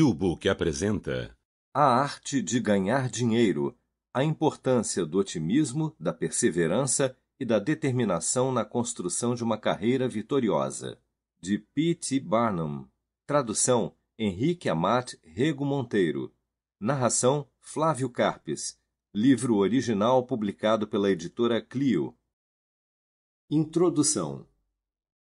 U-Book apresenta A arte de ganhar dinheiro, a importância do otimismo, da perseverança e da determinação na construção de uma carreira vitoriosa, de P. T. Barnum. Tradução, Henrique Amat Rego Monteiro. Narração, Flávio Carpes. Livro original publicado pela editora Clio. Introdução.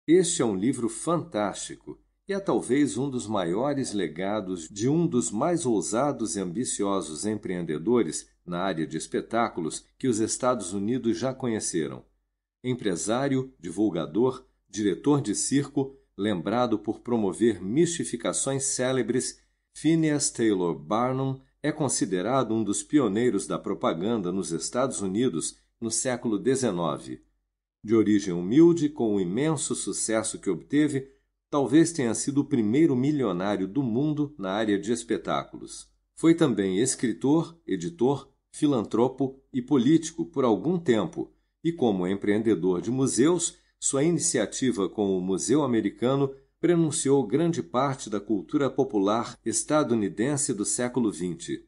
Este é um livro fantástico e é talvez um dos maiores legados de um dos mais ousados e ambiciosos empreendedores na área de espetáculos que os Estados Unidos já conheceram. Empresário, divulgador, diretor de circo, lembrado por promover mistificações célebres, Phineas Taylor Barnum é considerado um dos pioneiros da propaganda nos Estados Unidos no século XIX. De origem humilde, com o imenso sucesso que obteve, talvez tenha sido o primeiro milionário do mundo na área de espetáculos. Foi também escritor, editor, filantropo e político por algum tempo, e como empreendedor de museus, sua iniciativa com o Museu Americano prenunciou grande parte da cultura popular estadunidense do século XX.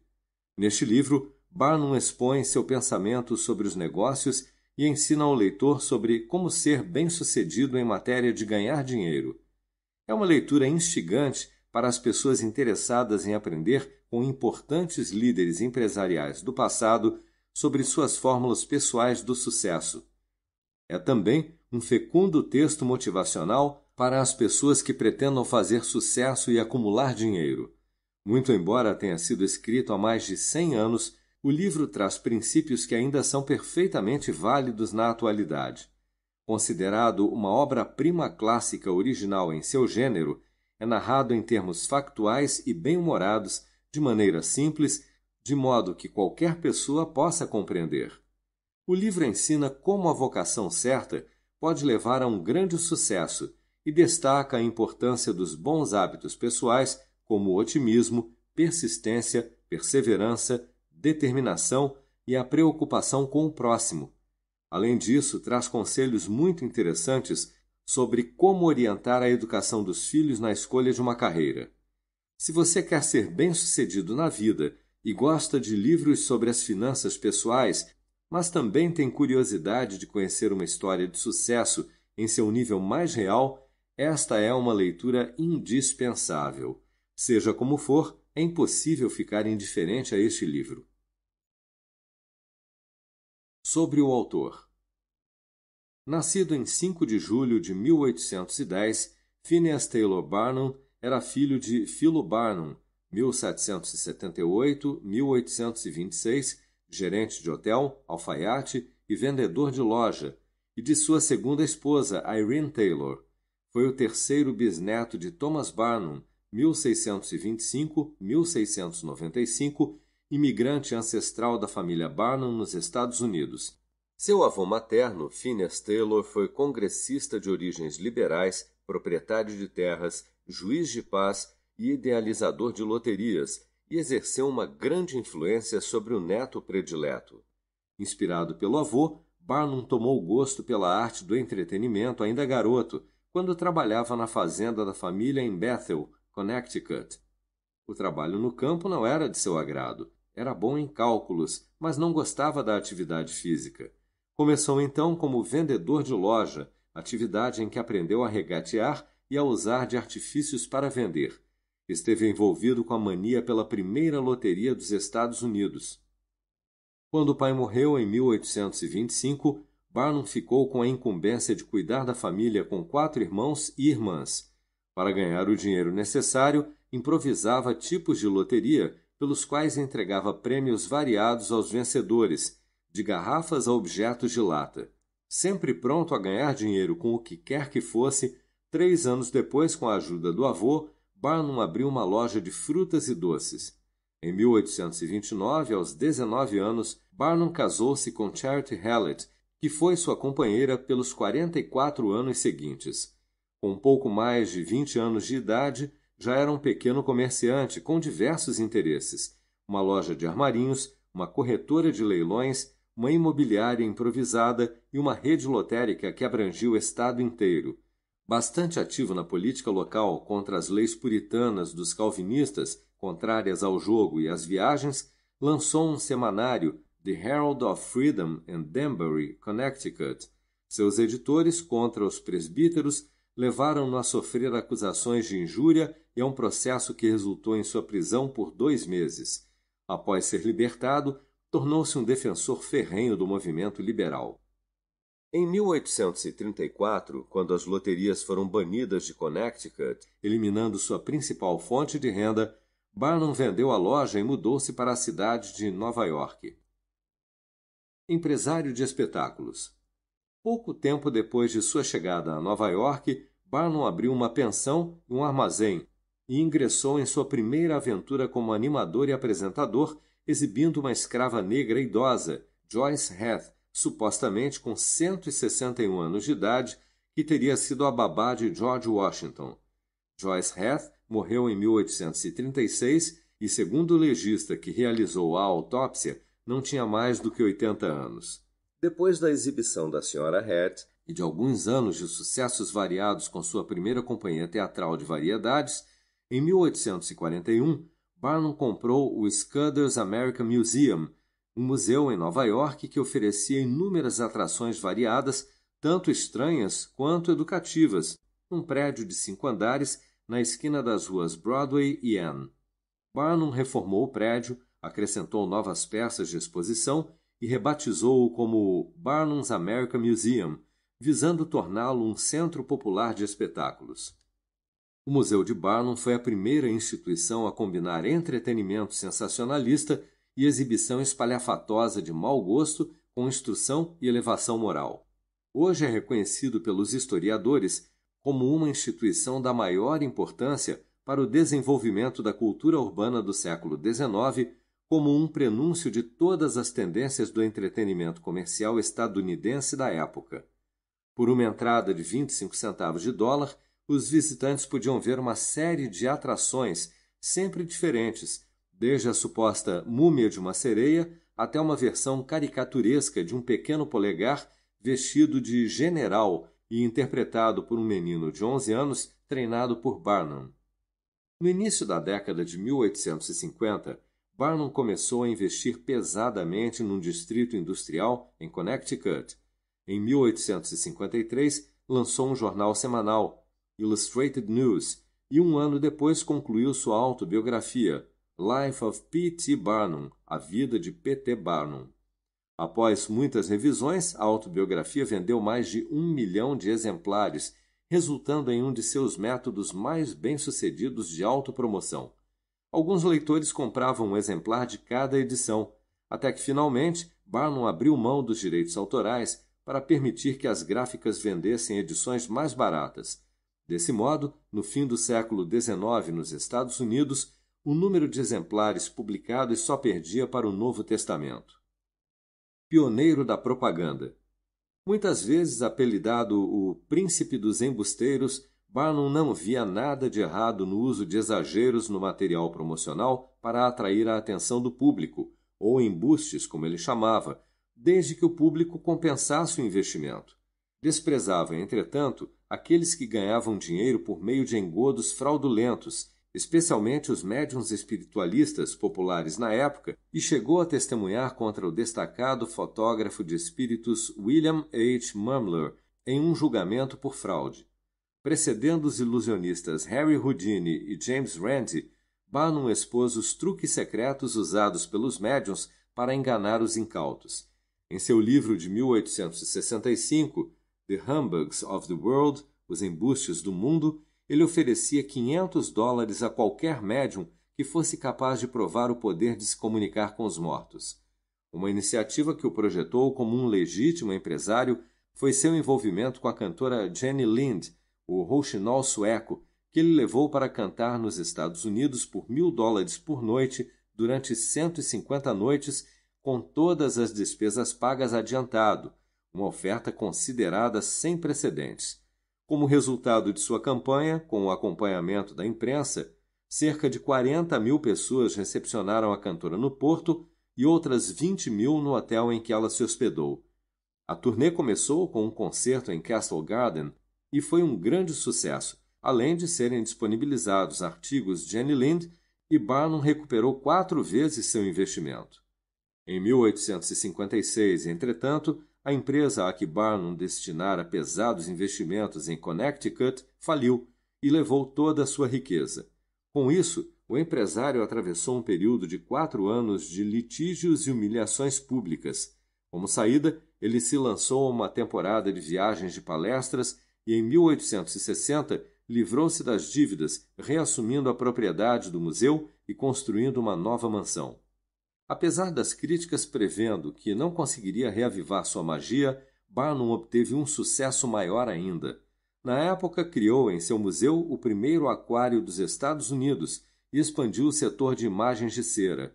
Neste livro, Barnum expõe seu pensamento sobre os negócios e ensina ao leitor sobre como ser bem-sucedido em matéria de ganhar dinheiro. É uma leitura instigante para as pessoas interessadas em aprender com importantes líderes empresariais do passado sobre suas fórmulas pessoais do sucesso. É também um fecundo texto motivacional para as pessoas que pretendam fazer sucesso e acumular dinheiro. Muito embora tenha sido escrito há mais de 100 anos, o livro traz princípios que ainda são perfeitamente válidos na atualidade. Considerado uma obra-prima clássica original em seu gênero, é narrado em termos factuais e bem-humorados, de maneira simples, de modo que qualquer pessoa possa compreender. O livro ensina como a vocação certa pode levar a um grande sucesso e destaca a importância dos bons hábitos pessoais como o otimismo, persistência, perseverança, determinação e a preocupação com o próximo. Além disso, traz conselhos muito interessantes sobre como orientar a educação dos filhos na escolha de uma carreira. Se você quer ser bem-sucedido na vida e gosta de livros sobre as finanças pessoais, mas também tem curiosidade de conhecer uma história de sucesso em seu nível mais real, esta é uma leitura indispensável. Seja como for, é impossível ficar indiferente a este livro. Sobre o autor. Nascido em 5 de julho de 1810, Phineas Taylor Barnum era filho de Philo Barnum, 1778-1826, gerente de hotel, alfaiate e vendedor de loja, e de sua segunda esposa, Irene Taylor. Foi o terceiro bisneto de Thomas Barnum, 1625-1695, imigrante ancestral da família Barnum nos Estados Unidos. Seu avô materno, Phineas Taylor, foi congressista de origens liberais, proprietário de terras, juiz de paz e idealizador de loterias, e exerceu uma grande influência sobre o neto predileto. Inspirado pelo avô, Barnum tomou gosto pela arte do entretenimento ainda garoto, quando trabalhava na fazenda da família em Bethel, Connecticut. O trabalho no campo não era de seu agrado. Era bom em cálculos, mas não gostava da atividade física. Começou então como vendedor de loja, atividade em que aprendeu a regatear e a usar de artifícios para vender. Esteve envolvido com a mania pela primeira loteria dos Estados Unidos. Quando o pai morreu em 1825, Barnum ficou com a incumbência de cuidar da família com 4 irmãos e irmãs. Para ganhar o dinheiro necessário, improvisava tipos de loteria pelos quais entregava prêmios variados aos vencedores, de garrafas a objetos de lata. Sempre pronto a ganhar dinheiro com o que quer que fosse, 3 anos depois, com a ajuda do avô, Barnum abriu uma loja de frutas e doces. Em 1829, aos 19 anos, Barnum casou-se com Charity Hallett, que foi sua companheira pelos 44 anos seguintes. Com pouco mais de 20 anos de idade, já era um pequeno comerciante com diversos interesses: uma loja de armarinhos, uma corretora de leilões, uma imobiliária improvisada e uma rede lotérica que abrangia o estado inteiro. Bastante ativo na política local contra as leis puritanas dos calvinistas, contrárias ao jogo e às viagens, lançou um semanário, The Herald of Freedom em Danbury, Connecticut. Seus editores, contra os presbíteros, levaram-no a sofrer acusações de injúria e a um processo que resultou em sua prisão por 2 meses. Após ser libertado, tornou-se um defensor ferrenho do movimento liberal. Em 1834, quando as loterias foram banidas de Connecticut, eliminando sua principal fonte de renda, Barnum vendeu a loja e mudou-se para a cidade de Nova York. Empresário de espetáculos. Pouco tempo depois de sua chegada a Nova York, Barnum abriu uma pensão e um armazém e ingressou em sua primeira aventura como animador e apresentador, exibindo uma escrava negra idosa, Joyce Heth, supostamente com 161 anos de idade, que teria sido a babá de George Washington. Joyce Heth morreu em 1836 e, segundo o legista que realizou a autópsia, não tinha mais do que 80 anos. Depois da exibição da Sra. Heth e de alguns anos de sucessos variados com sua primeira companhia teatral de variedades, em 1841, Barnum comprou o Scudder's American Museum, um museu em Nova York que oferecia inúmeras atrações variadas, tanto estranhas quanto educativas, num prédio de 5 andares na esquina das ruas Broadway e Ann. Barnum reformou o prédio, acrescentou novas peças de exposição e rebatizou-o como Barnum's American Museum, visando torná-lo um centro popular de espetáculos. O Museu de Barnum foi a primeira instituição a combinar entretenimento sensacionalista e exibição espalhafatosa de mau gosto com instrução e elevação moral. Hoje é reconhecido pelos historiadores como uma instituição da maior importância para o desenvolvimento da cultura urbana do século XIX, como um prenúncio de todas as tendências do entretenimento comercial estadunidense da época. Por uma entrada de 25 centavos de dólar, os visitantes podiam ver uma série de atrações, sempre diferentes, desde a suposta múmia de uma sereia até uma versão caricaturesca de um pequeno polegar vestido de general e interpretado por um menino de 11 anos treinado por Barnum. No início da década de 1850, Barnum começou a investir pesadamente num distrito industrial em Connecticut. Em 1853, lançou um jornal semanal, Illustrated News, e um ano depois concluiu sua autobiografia, Life of P.T. Barnum, A Vida de P.T. Barnum. Após muitas revisões, a autobiografia vendeu mais de 1 milhão de exemplares, resultando em um de seus métodos mais bem-sucedidos de autopromoção. Alguns leitores compravam um exemplar de cada edição, até que finalmente Barnum abriu mão dos direitos autorais para permitir que as gráficas vendessem edições mais baratas. Desse modo, no fim do século XIX nos Estados Unidos, o número de exemplares publicados só perdia para o Novo Testamento. Pioneiro da propaganda. Muitas vezes apelidado o Príncipe dos Embusteiros, Barnum não via nada de errado no uso de exageros no material promocional para atrair a atenção do público, ou embustes, como ele chamava, desde que o público compensasse o investimento. Desprezava, entretanto, aqueles que ganhavam dinheiro por meio de engodos fraudulentos, especialmente os médiuns espiritualistas populares na época, e chegou a testemunhar contra o destacado fotógrafo de espíritos William H. Mumler em um julgamento por fraude. Precedendo os ilusionistas Harry Houdini e James Randi, Barnum expôs os truques secretos usados pelos médiuns para enganar os incautos. Em seu livro de 1865, The Humbugs of the World, Os Embustes do Mundo, ele oferecia $500 a qualquer médium que fosse capaz de provar o poder de se comunicar com os mortos. Uma iniciativa que o projetou como um legítimo empresário foi seu envolvimento com a cantora Jenny Lind, o rouxinol sueco, que ele levou para cantar nos Estados Unidos por $1.000 por noite durante 150 noites, com todas as despesas pagas adiantado, uma oferta considerada sem precedentes. Como resultado de sua campanha, com o acompanhamento da imprensa, cerca de 40 mil pessoas recepcionaram a cantora no Porto e outras 20 mil no hotel em que ela se hospedou. A turnê começou com um concerto em Castle Garden e foi um grande sucesso, além de serem disponibilizados artigos de Jenny Lind e Barnum recuperou 4 vezes seu investimento. Em 1856, entretanto, a empresa a que Barnum destinara pesados investimentos em Connecticut faliu e levou toda a sua riqueza. Com isso, o empresário atravessou um período de 4 anos de litígios e humilhações públicas. Como saída, ele se lançou a uma temporada de viagens de palestras e, em 1860, livrou-se das dívidas, reassumindo a propriedade do museu e construindo uma nova mansão. Apesar das críticas prevendo que não conseguiria reavivar sua magia, Barnum obteve um sucesso maior ainda. Na época, criou em seu museu o primeiro aquário dos Estados Unidos e expandiu o setor de imagens de cera.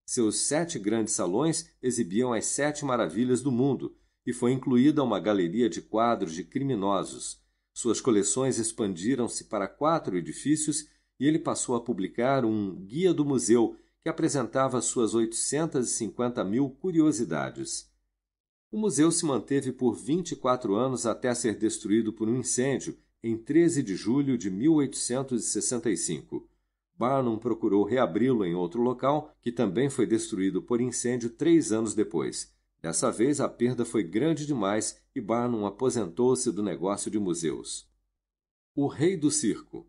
Seus 7 grandes salões exibiam as 7 maravilhas do mundo e foi incluída uma galeria de quadros de criminosos. Suas coleções expandiram-se para 4 edifícios e ele passou a publicar um Guia do Museu que apresentava suas 850.000 curiosidades. O museu se manteve por 24 anos até ser destruído por um incêndio em 13 de julho de 1865. Barnum procurou reabri-lo em outro local, que também foi destruído por incêndio 3 anos depois. Dessa vez, a perda foi grande demais e Barnum aposentou-se do negócio de museus. O Rei do Circo.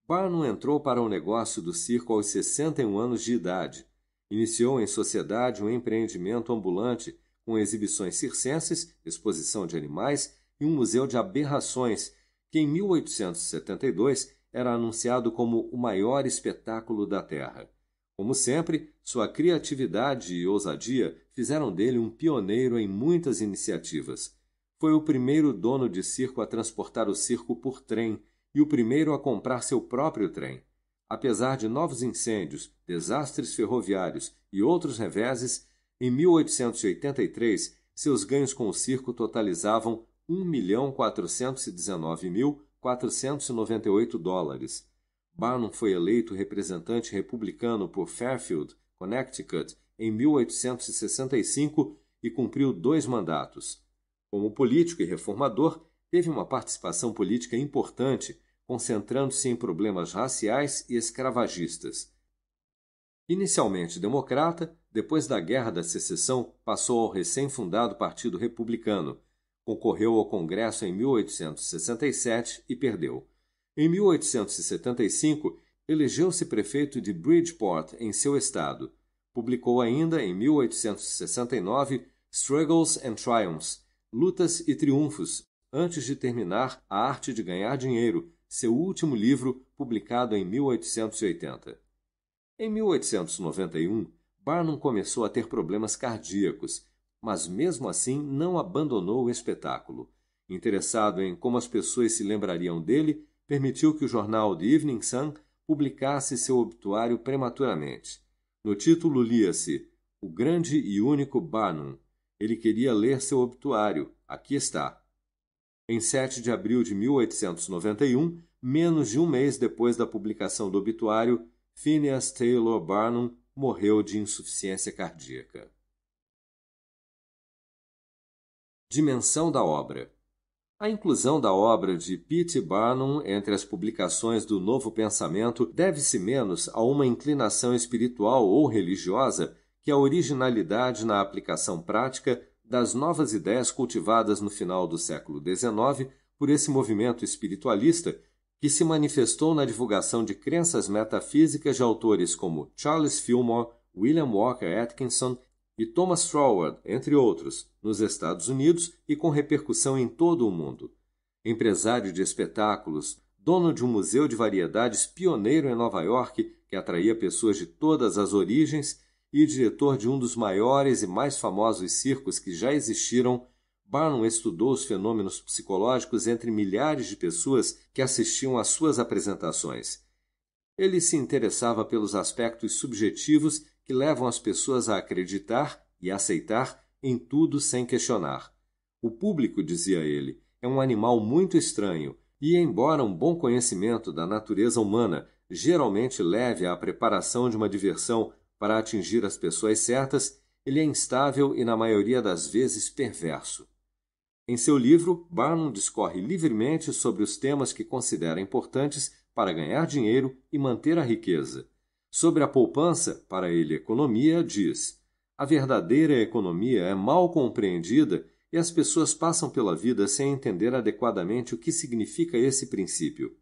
Barnum entrou para o negócio do circo aos 61 anos de idade. Iniciou em sociedade um empreendimento ambulante com exibições circenses, exposição de animais e um museu de aberrações, que em 1872 era anunciado como o maior espetáculo da Terra. Como sempre, sua criatividade e ousadia fizeram dele um pioneiro em muitas iniciativas. Foi o primeiro dono de circo a transportar o circo por trem e o primeiro a comprar seu próprio trem. Apesar de novos incêndios, desastres ferroviários e outros reveses, em 1883 seus ganhos com o circo totalizavam $1.419.498. Barnum foi eleito representante republicano por Fairfield, Connecticut, em 1865 e cumpriu 2 mandatos. Como político e reformador, teve uma participação política importante, concentrando-se em problemas raciais e escravagistas. Inicialmente democrata, depois da Guerra da Secessão passou ao recém-fundado Partido Republicano. Concorreu ao Congresso em 1867 e perdeu. Em 1875, elegeu-se prefeito de Bridgeport, em seu estado. Publicou ainda, em 1869, Struggles and Triumphs, Lutas e Triunfos, antes de terminar A Arte de Ganhar Dinheiro, seu último livro, publicado em 1880. Em 1891, Barnum começou a ter problemas cardíacos, mas mesmo assim não abandonou o espetáculo. Interessado em como as pessoas se lembrariam dele, permitiu que o jornal The Evening Sun publicasse seu obituário prematuramente. No título lia-se O Grande e Único Barnum. Ele queria ler seu obituário. Aqui está. Em 7 de abril de 1891, menos de um mês depois da publicação do obituário, Phineas Taylor Barnum morreu de insuficiência cardíaca. Dimensão da obra. A inclusão da obra de P.T. Barnum entre as publicações do Novo Pensamento deve-se menos a uma inclinação espiritual ou religiosa que a originalidade na aplicação prática das novas ideias cultivadas no final do século XIX por esse movimento espiritualista que se manifestou na divulgação de crenças metafísicas de autores como Charles Fillmore, William Walker Atkinson e Thomas Troward, entre outros, nos Estados Unidos e com repercussão em todo o mundo. Empresário de espetáculos, dono de um museu de variedades pioneiro em Nova York que atraía pessoas de todas as origens e diretor de um dos maiores e mais famosos circos que já existiram, Barnum estudou os fenômenos psicológicos entre milhares de pessoas que assistiam às suas apresentações. Ele se interessava pelos aspectos subjetivos que levam as pessoas a acreditar e aceitar em tudo sem questionar. O público, dizia ele, é um animal muito estranho e, embora um bom conhecimento da natureza humana geralmente leve à preparação de uma diversão para atingir as pessoas certas, ele é instável e, na maioria das vezes, perverso. Em seu livro, Barnum discorre livremente sobre os temas que considera importantes para ganhar dinheiro e manter a riqueza. Sobre a poupança, para ele economia, diz: a verdadeira economia é mal compreendida e as pessoas passam pela vida sem entender adequadamente o que significa esse princípio.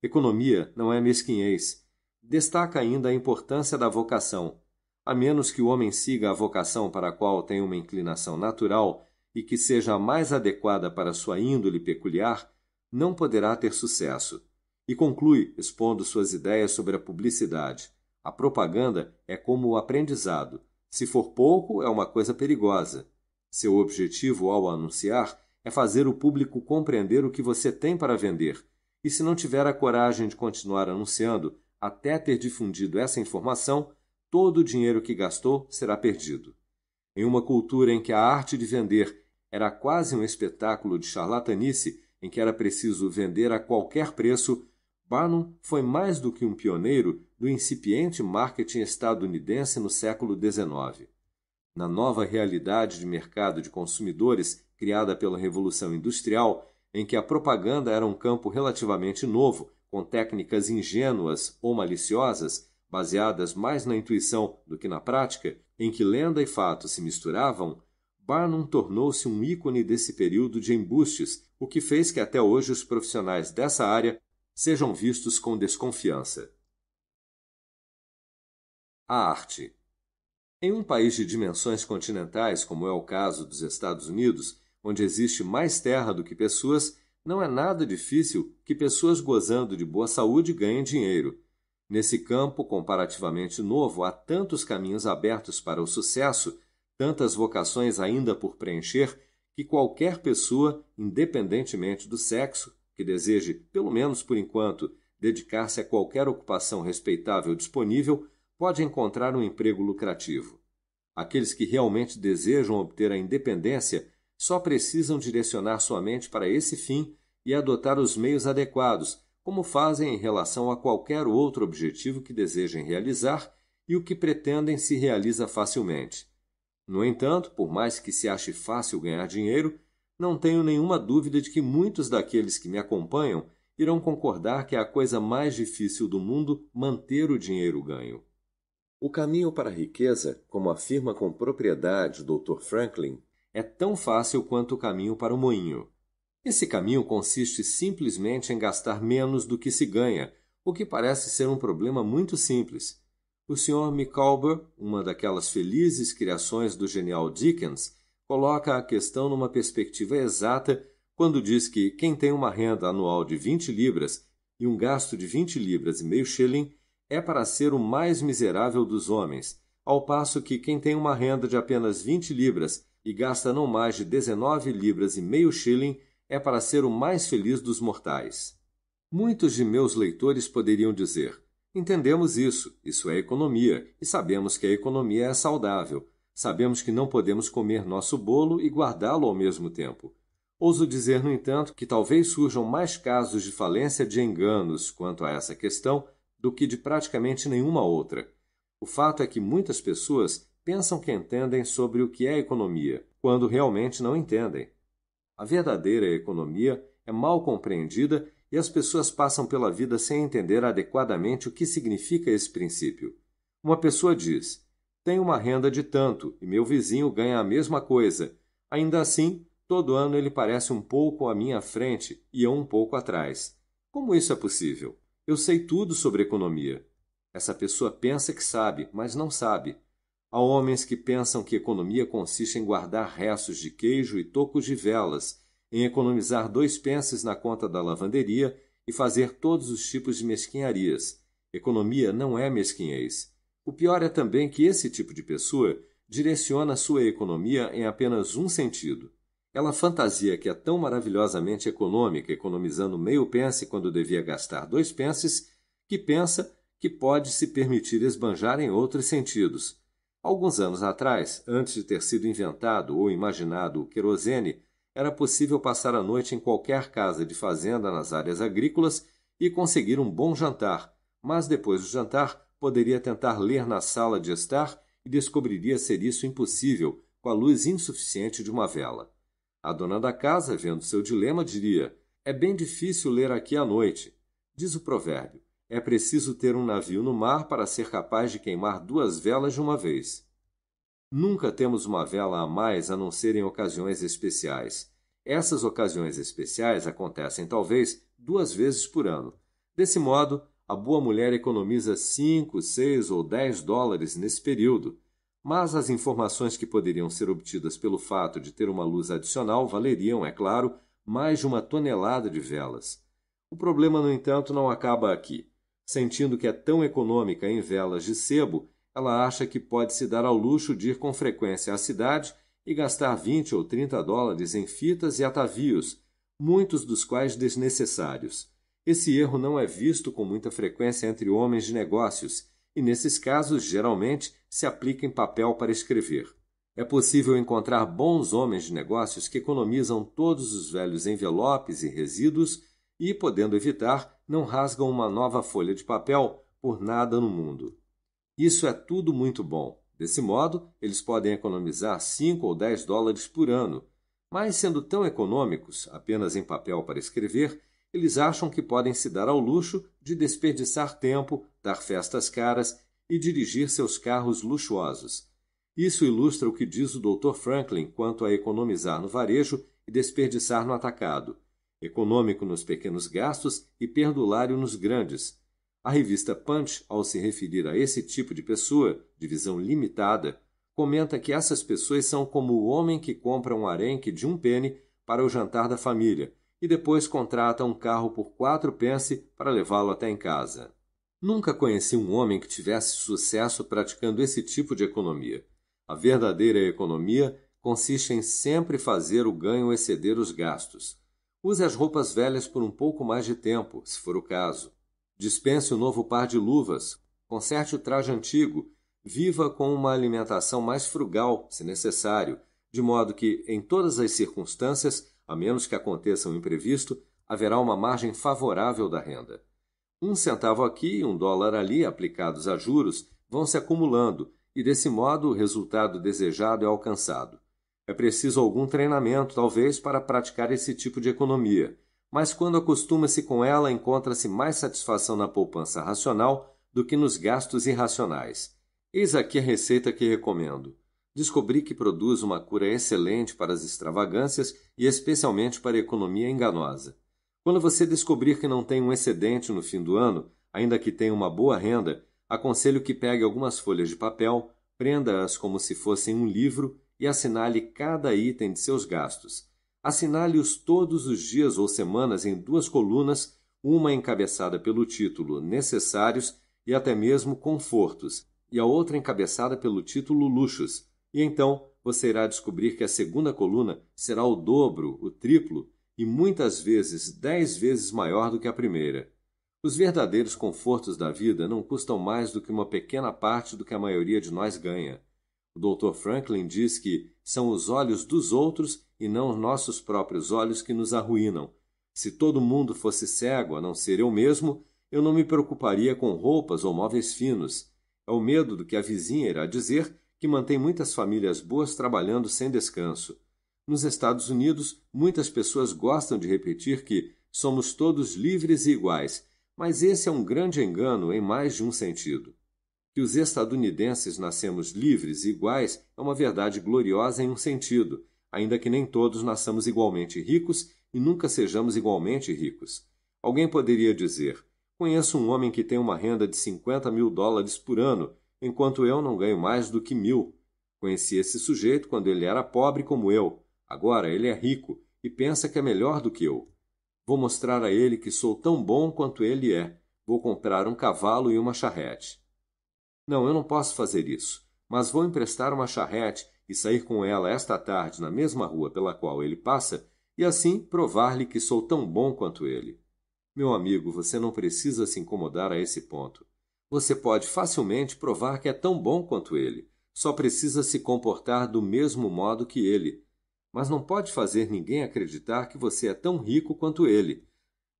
Economia não é mesquinhez. Destaca ainda a importância da vocação. A menos que o homem siga a vocação para a qual tem uma inclinação natural e que seja a mais adequada para sua índole peculiar, não poderá ter sucesso. E conclui, expondo suas ideias sobre a publicidade. A propaganda é como o aprendizado. Se for pouco, é uma coisa perigosa. Seu objetivo ao anunciar é fazer o público compreender o que você tem para vender. E se não tiver a coragem de continuar anunciando até ter difundido essa informação, todo o dinheiro que gastou será perdido. Em uma cultura em que a arte de vender era quase um espetáculo de charlatanice, em que era preciso vender a qualquer preço, Barnum foi mais do que um pioneiro do incipiente marketing estadunidense no século XIX. Na nova realidade de mercado de consumidores criada pela Revolução Industrial, em que a propaganda era um campo relativamente novo, com técnicas ingênuas ou maliciosas, baseadas mais na intuição do que na prática, em que lenda e fato se misturavam, Barnum tornou-se um ícone desse período de embustes, o que fez que até hoje os profissionais dessa área sejam vistos com desconfiança. A arte. Em um país de dimensões continentais, como é o caso dos Estados Unidos, onde existe mais terra do que pessoas, não é nada difícil que pessoas gozando de boa saúde ganhem dinheiro. Nesse campo comparativamente novo, há tantos caminhos abertos para o sucesso, tantas vocações ainda por preencher, que qualquer pessoa, independentemente do sexo, que deseje, pelo menos por enquanto, dedicar-se a qualquer ocupação respeitável disponível, pode encontrar um emprego lucrativo. Aqueles que realmente desejam obter a independência só precisam direcionar sua mente para esse fim e adotar os meios adequados, como fazem em relação a qualquer outro objetivo que desejem realizar e o que pretendem se realiza facilmente. No entanto, por mais que se ache fácil ganhar dinheiro, não tenho nenhuma dúvida de que muitos daqueles que me acompanham irão concordar que é a coisa mais difícil do mundo manter o dinheiro ganho. O caminho para a riqueza, como afirma com propriedade o Dr. Franklin, é tão fácil quanto o caminho para o moinho. Esse caminho consiste simplesmente em gastar menos do que se ganha, o que parece ser um problema muito simples. O Sr. Micawber, uma daquelas felizes criações do genial Dickens, coloca a questão numa perspectiva exata quando diz que quem tem uma renda anual de 20 libras e um gasto de 20 libras e meio shilling é para ser o mais miserável dos homens, ao passo que quem tem uma renda de apenas 20 libras e gasta não mais de 19 libras e meio shilling é para ser o mais feliz dos mortais. Muitos de meus leitores poderiam dizer: entendemos isso é economia, e sabemos que a economia é saudável. Sabemos que não podemos comer nosso bolo e guardá-lo ao mesmo tempo. Ouso dizer, no entanto, que talvez surjam mais casos de falência de enganos quanto a essa questão do que de praticamente nenhuma outra. O fato é que muitas pessoas pensam que entendem sobre o que é economia, quando realmente não entendem. A verdadeira economia é mal compreendida e as pessoas passam pela vida sem entender adequadamente o que significa esse princípio. Uma pessoa diz: tenho uma renda de tanto e meu vizinho ganha a mesma coisa. Ainda assim, todo ano ele parece um pouco à minha frente e eu um pouco atrás. Como isso é possível? Eu sei tudo sobre economia. Essa pessoa pensa que sabe, mas não sabe. Há homens que pensam que economia consiste em guardar restos de queijo e tocos de velas, em economizar 2 pences na conta da lavanderia e fazer todos os tipos de mesquinharias. Economia não é mesquinhez. O pior é também que esse tipo de pessoa direciona sua economia em apenas um sentido. Ela fantasia que é tão maravilhosamente econômica, economizando meio pence quando devia gastar 2 pences, que pensa que pode se permitir esbanjar em outros sentidos. Alguns anos atrás, antes de ter sido inventado ou imaginado o querosene, era possível passar a noite em qualquer casa de fazenda nas áreas agrícolas e conseguir um bom jantar, mas depois do jantar poderia tentar ler na sala de estar e descobriria ser isso impossível com a luz insuficiente de uma vela. A dona da casa, vendo seu dilema, diria: é bem difícil ler aqui à noite. Diz o provérbio: É preciso ter um navio no mar para ser capaz de queimar 2 velas de uma vez. Nunca temos uma vela a mais a não ser em ocasiões especiais. Essas ocasiões especiais acontecem talvez 2 vezes por ano. Desse modo, a boa mulher economiza 5, 6 ou 10 dólares nesse período, mas as informações que poderiam ser obtidas pelo fato de ter uma luz adicional valeriam, é claro, mais de 1 tonelada de velas. O problema, no entanto, não acaba aqui. Sentindo que é tão econômica em velas de sebo, ela acha que pode se dar ao luxo de ir com frequência à cidade e gastar 20 ou 30 dólares em fitas e atavios, muitos dos quais desnecessários. Esse erro não é visto com muita frequência entre homens de negócios e, nesses casos, geralmente se aplica em papel para escrever. É possível encontrar bons homens de negócios que economizam todos os velhos envelopes e resíduos e, podendo evitar, não rasgam uma nova folha de papel por nada no mundo. Isso é tudo muito bom. Desse modo, eles podem economizar 5 ou 10 dólares por ano. Mas, sendo tão econômicos, apenas em papel para escrever, eles acham que podem se dar ao luxo de desperdiçar tempo, dar festas caras e dirigir seus carros luxuosos. Isso ilustra o que diz o Dr. Franklin quanto a economizar no varejo e desperdiçar no atacado. Econômico nos pequenos gastos e perdulário nos grandes. A revista Punch, ao se referir a esse tipo de pessoa, de visão limitada, comenta que essas pessoas são como o homem que compra um arenque de 1 penny para o jantar da família e depois contrata um carro por 4 pence para levá-lo até em casa. Nunca conheci um homem que tivesse sucesso praticando esse tipo de economia. A verdadeira economia consiste em sempre fazer o ganho exceder os gastos. Use as roupas velhas por um pouco mais de tempo, se for o caso. Dispense o novo par de luvas, conserte o traje antigo, viva com uma alimentação mais frugal, se necessário, de modo que, em todas as circunstâncias, a menos que aconteça um imprevisto, haverá uma margem favorável da renda. 1 centavo aqui e 1 dólar ali aplicados a juros vão se acumulando e, desse modo, o resultado desejado é alcançado. É preciso algum treinamento, talvez, para praticar esse tipo de economia, mas quando acostuma-se com ela, encontra-se mais satisfação na poupança racional do que nos gastos irracionais. Eis aqui a receita que recomendo. Descobri que produz uma cura excelente para as extravagâncias e especialmente para a economia enganosa. Quando você descobrir que não tem um excedente no fim do ano, ainda que tenha uma boa renda, aconselho que pegue algumas folhas de papel, prenda-as como se fossem um livro e assinale cada item de seus gastos. Assinale-os todos os dias ou semanas em 2 colunas, uma encabeçada pelo título Necessários e até mesmo Confortos, e a outra encabeçada pelo título Luxos. E então você irá descobrir que a segunda coluna será o dobro, o triplo, e muitas vezes 10 vezes maior do que a primeira. Os verdadeiros confortos da vida não custam mais do que uma pequena parte do que a maioria de nós ganha. O Dr. Franklin diz que são os olhos dos outros e não os nossos próprios olhos que nos arruinam. Se todo mundo fosse cego, a não ser eu mesmo, eu não me preocuparia com roupas ou móveis finos. É o medo do que a vizinha irá dizer que mantém muitas famílias boas trabalhando sem descanso. Nos Estados Unidos, muitas pessoas gostam de repetir que somos todos livres e iguais, mas esse é um grande engano em mais de um sentido. Que os estadunidenses nascemos livres e iguais é uma verdade gloriosa em um sentido, ainda que nem todos nasçamos igualmente ricos e nunca sejamos igualmente ricos. Alguém poderia dizer: conheço um homem que tem uma renda de 50 mil dólares por ano, enquanto eu não ganho mais do que 1.000. Conheci esse sujeito quando ele era pobre como eu. Agora ele é rico e pensa que é melhor do que eu. Vou mostrar a ele que sou tão bom quanto ele é. Vou comprar um cavalo e uma charrete. Não, eu não posso fazer isso, mas vou emprestar uma charrete e sair com ela esta tarde na mesma rua pela qual ele passa e assim provar-lhe que sou tão bom quanto ele. Meu amigo, você não precisa se incomodar a esse ponto. Você pode facilmente provar que é tão bom quanto ele. Só precisa se comportar do mesmo modo que ele. Mas não pode fazer ninguém acreditar que você é tão rico quanto ele.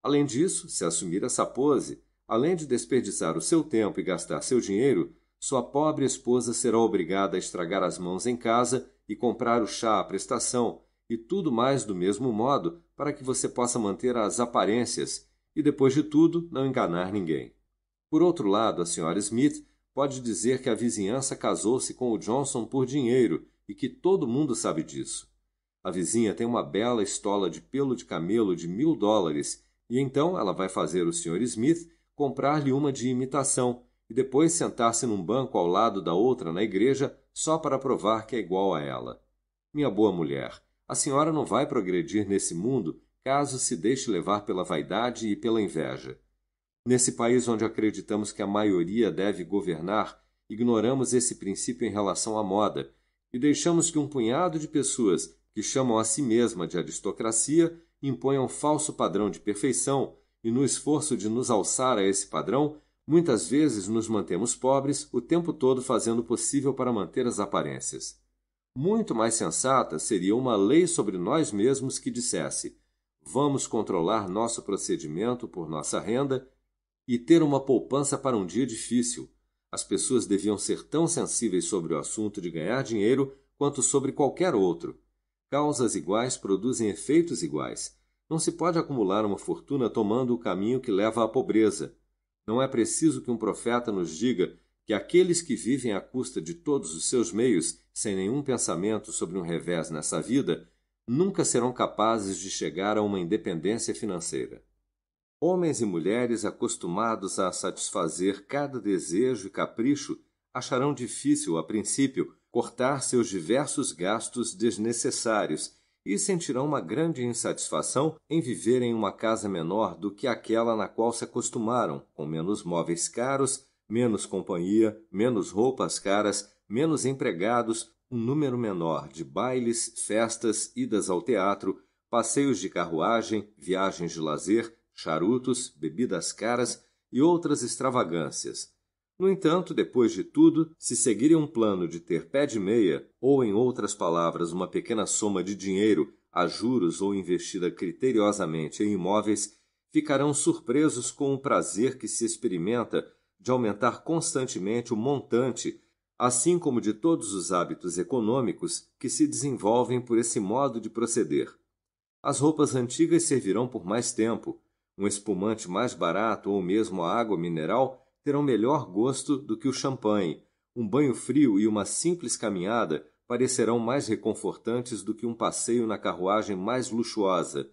Além disso, se assumir essa pose, além de desperdiçar o seu tempo e gastar seu dinheiro, sua pobre esposa será obrigada a estragar as mãos em casa e comprar o chá à prestação e tudo mais do mesmo modo para que você possa manter as aparências e, depois de tudo, não enganar ninguém. Por outro lado, a Sra. Smith pode dizer que a vizinhança casou-se com o Johnson por dinheiro e que todo mundo sabe disso. A vizinha tem uma bela estola de pelo de camelo de $1.000 e então ela vai fazer o Sr. Smith comprar-lhe uma de imitação e depois sentar-se num banco ao lado da outra na igreja só para provar que é igual a ela. Minha boa mulher, a senhora não vai progredir nesse mundo caso se deixe levar pela vaidade e pela inveja. Nesse país onde acreditamos que a maioria deve governar, ignoramos esse princípio em relação à moda e deixamos que um punhado de pessoas que chamam a si mesma de aristocracia imponham um falso padrão de perfeição e, no esforço de nos alçar a esse padrão, muitas vezes nos mantemos pobres o tempo todo fazendo o possível para manter as aparências. Muito mais sensata seria uma lei sobre nós mesmos que dissesse: vamos controlar nosso procedimento por nossa renda e ter uma poupança para um dia difícil. As pessoas deviam ser tão sensíveis sobre o assunto de ganhar dinheiro quanto sobre qualquer outro. Causas iguais produzem efeitos iguais. Não se pode acumular uma fortuna tomando o caminho que leva à pobreza. Não é preciso que um profeta nos diga que aqueles que vivem à custa de todos os seus meios, sem nenhum pensamento sobre um revés nessa vida, nunca serão capazes de chegar a uma independência financeira. Homens e mulheres acostumados a satisfazer cada desejo e capricho acharão difícil, a princípio, cortar seus diversos gastos desnecessários e sentirão uma grande insatisfação em viver em uma casa menor do que aquela na qual se acostumaram, com menos móveis caros, menos companhia, menos roupas caras, menos empregados, um número menor de bailes, festas, idas ao teatro, passeios de carruagem, viagens de lazer, charutos, bebidas caras e outras extravagâncias. No entanto, depois de tudo, se seguirem um plano de ter pé de meia, ou em outras palavras, uma pequena soma de dinheiro a juros ou investida criteriosamente em imóveis, ficarão surpresos com o prazer que se experimenta de aumentar constantemente o montante, assim como de todos os hábitos econômicos que se desenvolvem por esse modo de proceder. As roupas antigas servirão por mais tempo. Um espumante mais barato ou mesmo a água mineral terão melhor gosto do que o champanhe. Um banho frio e uma simples caminhada parecerão mais reconfortantes do que um passeio na carruagem mais luxuosa.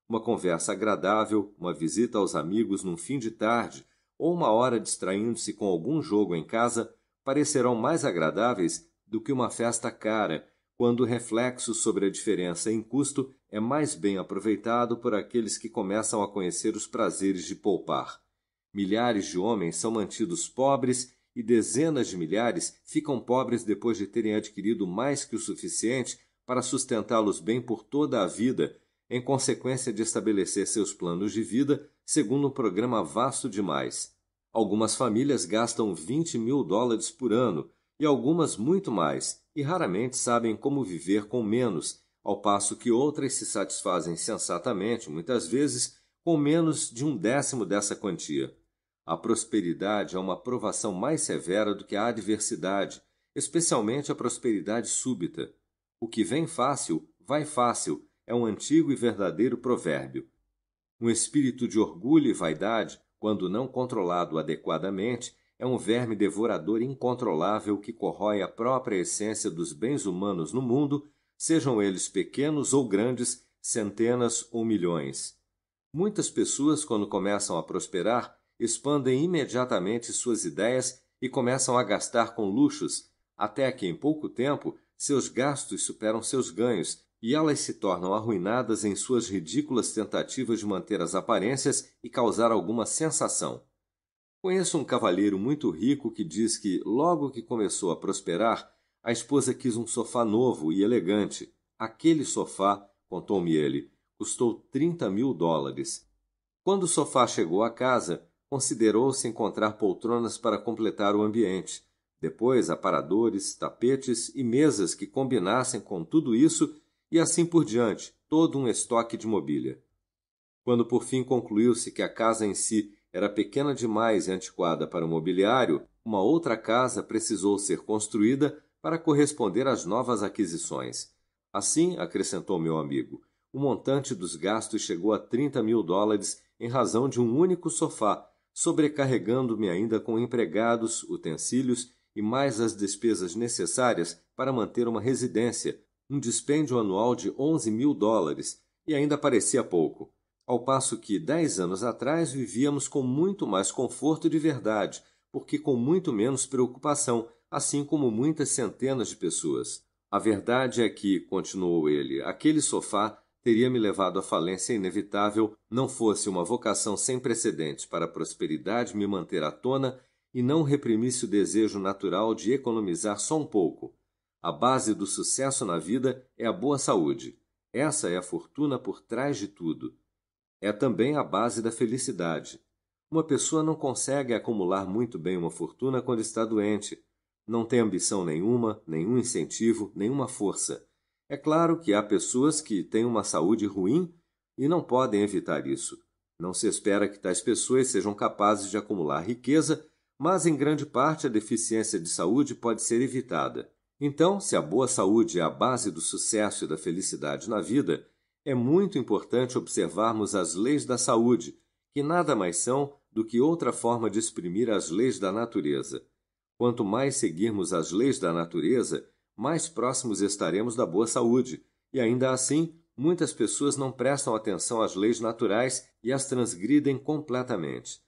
Uma conversa agradável, uma visita aos amigos num fim de tarde ou uma hora distraindo-se com algum jogo em casa parecerão mais agradáveis do que uma festa cara, quando o reflexo sobre a diferença em custo é mais bem aproveitado por aqueles que começam a conhecer os prazeres de poupar. Milhares de homens são mantidos pobres e dezenas de milhares ficam pobres depois de terem adquirido mais que o suficiente para sustentá-los bem por toda a vida, em consequência de estabelecer seus planos de vida segundo um programa vasto demais. Algumas famílias gastam $20.000 por ano e algumas muito mais, e raramente sabem como viver com menos, ao passo que outras se satisfazem sensatamente, muitas vezes, com menos de 1/10 dessa quantia. A prosperidade é uma provação mais severa do que a adversidade, especialmente a prosperidade súbita. O que vem fácil, vai fácil, é um antigo e verdadeiro provérbio. Um espírito de orgulho e vaidade, quando não controlado adequadamente, é um verme devorador incontrolável que corrói a própria essência dos bens humanos no mundo, sejam eles pequenos ou grandes, centenas ou milhões. Muitas pessoas, quando começam a prosperar, expandem imediatamente suas ideias e começam a gastar com luxos, até que, em pouco tempo, seus gastos superam seus ganhos e elas se tornam arruinadas em suas ridículas tentativas de manter as aparências e causar alguma sensação. Conheço um cavalheiro muito rico que diz que, logo que começou a prosperar, a esposa quis um sofá novo e elegante. Aquele sofá, contou-me ele, custou $30.000. Quando o sofá chegou à casa, considerou-se encontrar poltronas para completar o ambiente. Depois, aparadores, tapetes e mesas que combinassem com tudo isso e assim por diante, todo um estoque de mobília. Quando por fim concluiu-se que a casa em si era pequena demais e antiquada para o mobiliário, uma outra casa precisou ser construída para corresponder às novas aquisições. Assim, acrescentou meu amigo, o montante dos gastos chegou a $30.000 em razão de um único sofá, sobrecarregando-me ainda com empregados, utensílios e mais as despesas necessárias para manter uma residência, um dispêndio anual de $11.000, e ainda parecia pouco. Ao passo que 10 anos atrás vivíamos com muito mais conforto de verdade, porque com muito menos preocupação, assim como muitas centenas de pessoas. A verdade é que, continuou ele, aquele sofá teria me levado à falência inevitável, não fosse uma vocação sem precedentes para a prosperidade me manter à tona e não reprimisse o desejo natural de economizar só um pouco. A base do sucesso na vida é a boa saúde. Essa é a fortuna por trás de tudo. É também a base da felicidade. Uma pessoa não consegue acumular muito bem uma fortuna quando está doente. Não tem ambição nenhuma, nenhum incentivo, nenhuma força. É claro que há pessoas que têm uma saúde ruim e não podem evitar isso. Não se espera que tais pessoas sejam capazes de acumular riqueza, mas em grande parte a deficiência de saúde pode ser evitada. Então, se a boa saúde é a base do sucesso e da felicidade na vida, é muito importante observarmos as leis da saúde, que nada mais são do que outra forma de exprimir as leis da natureza. Quanto mais seguirmos as leis da natureza, mais próximos estaremos da boa saúde, e ainda assim, muitas pessoas não prestam atenção às leis naturais e as transgridem completamente.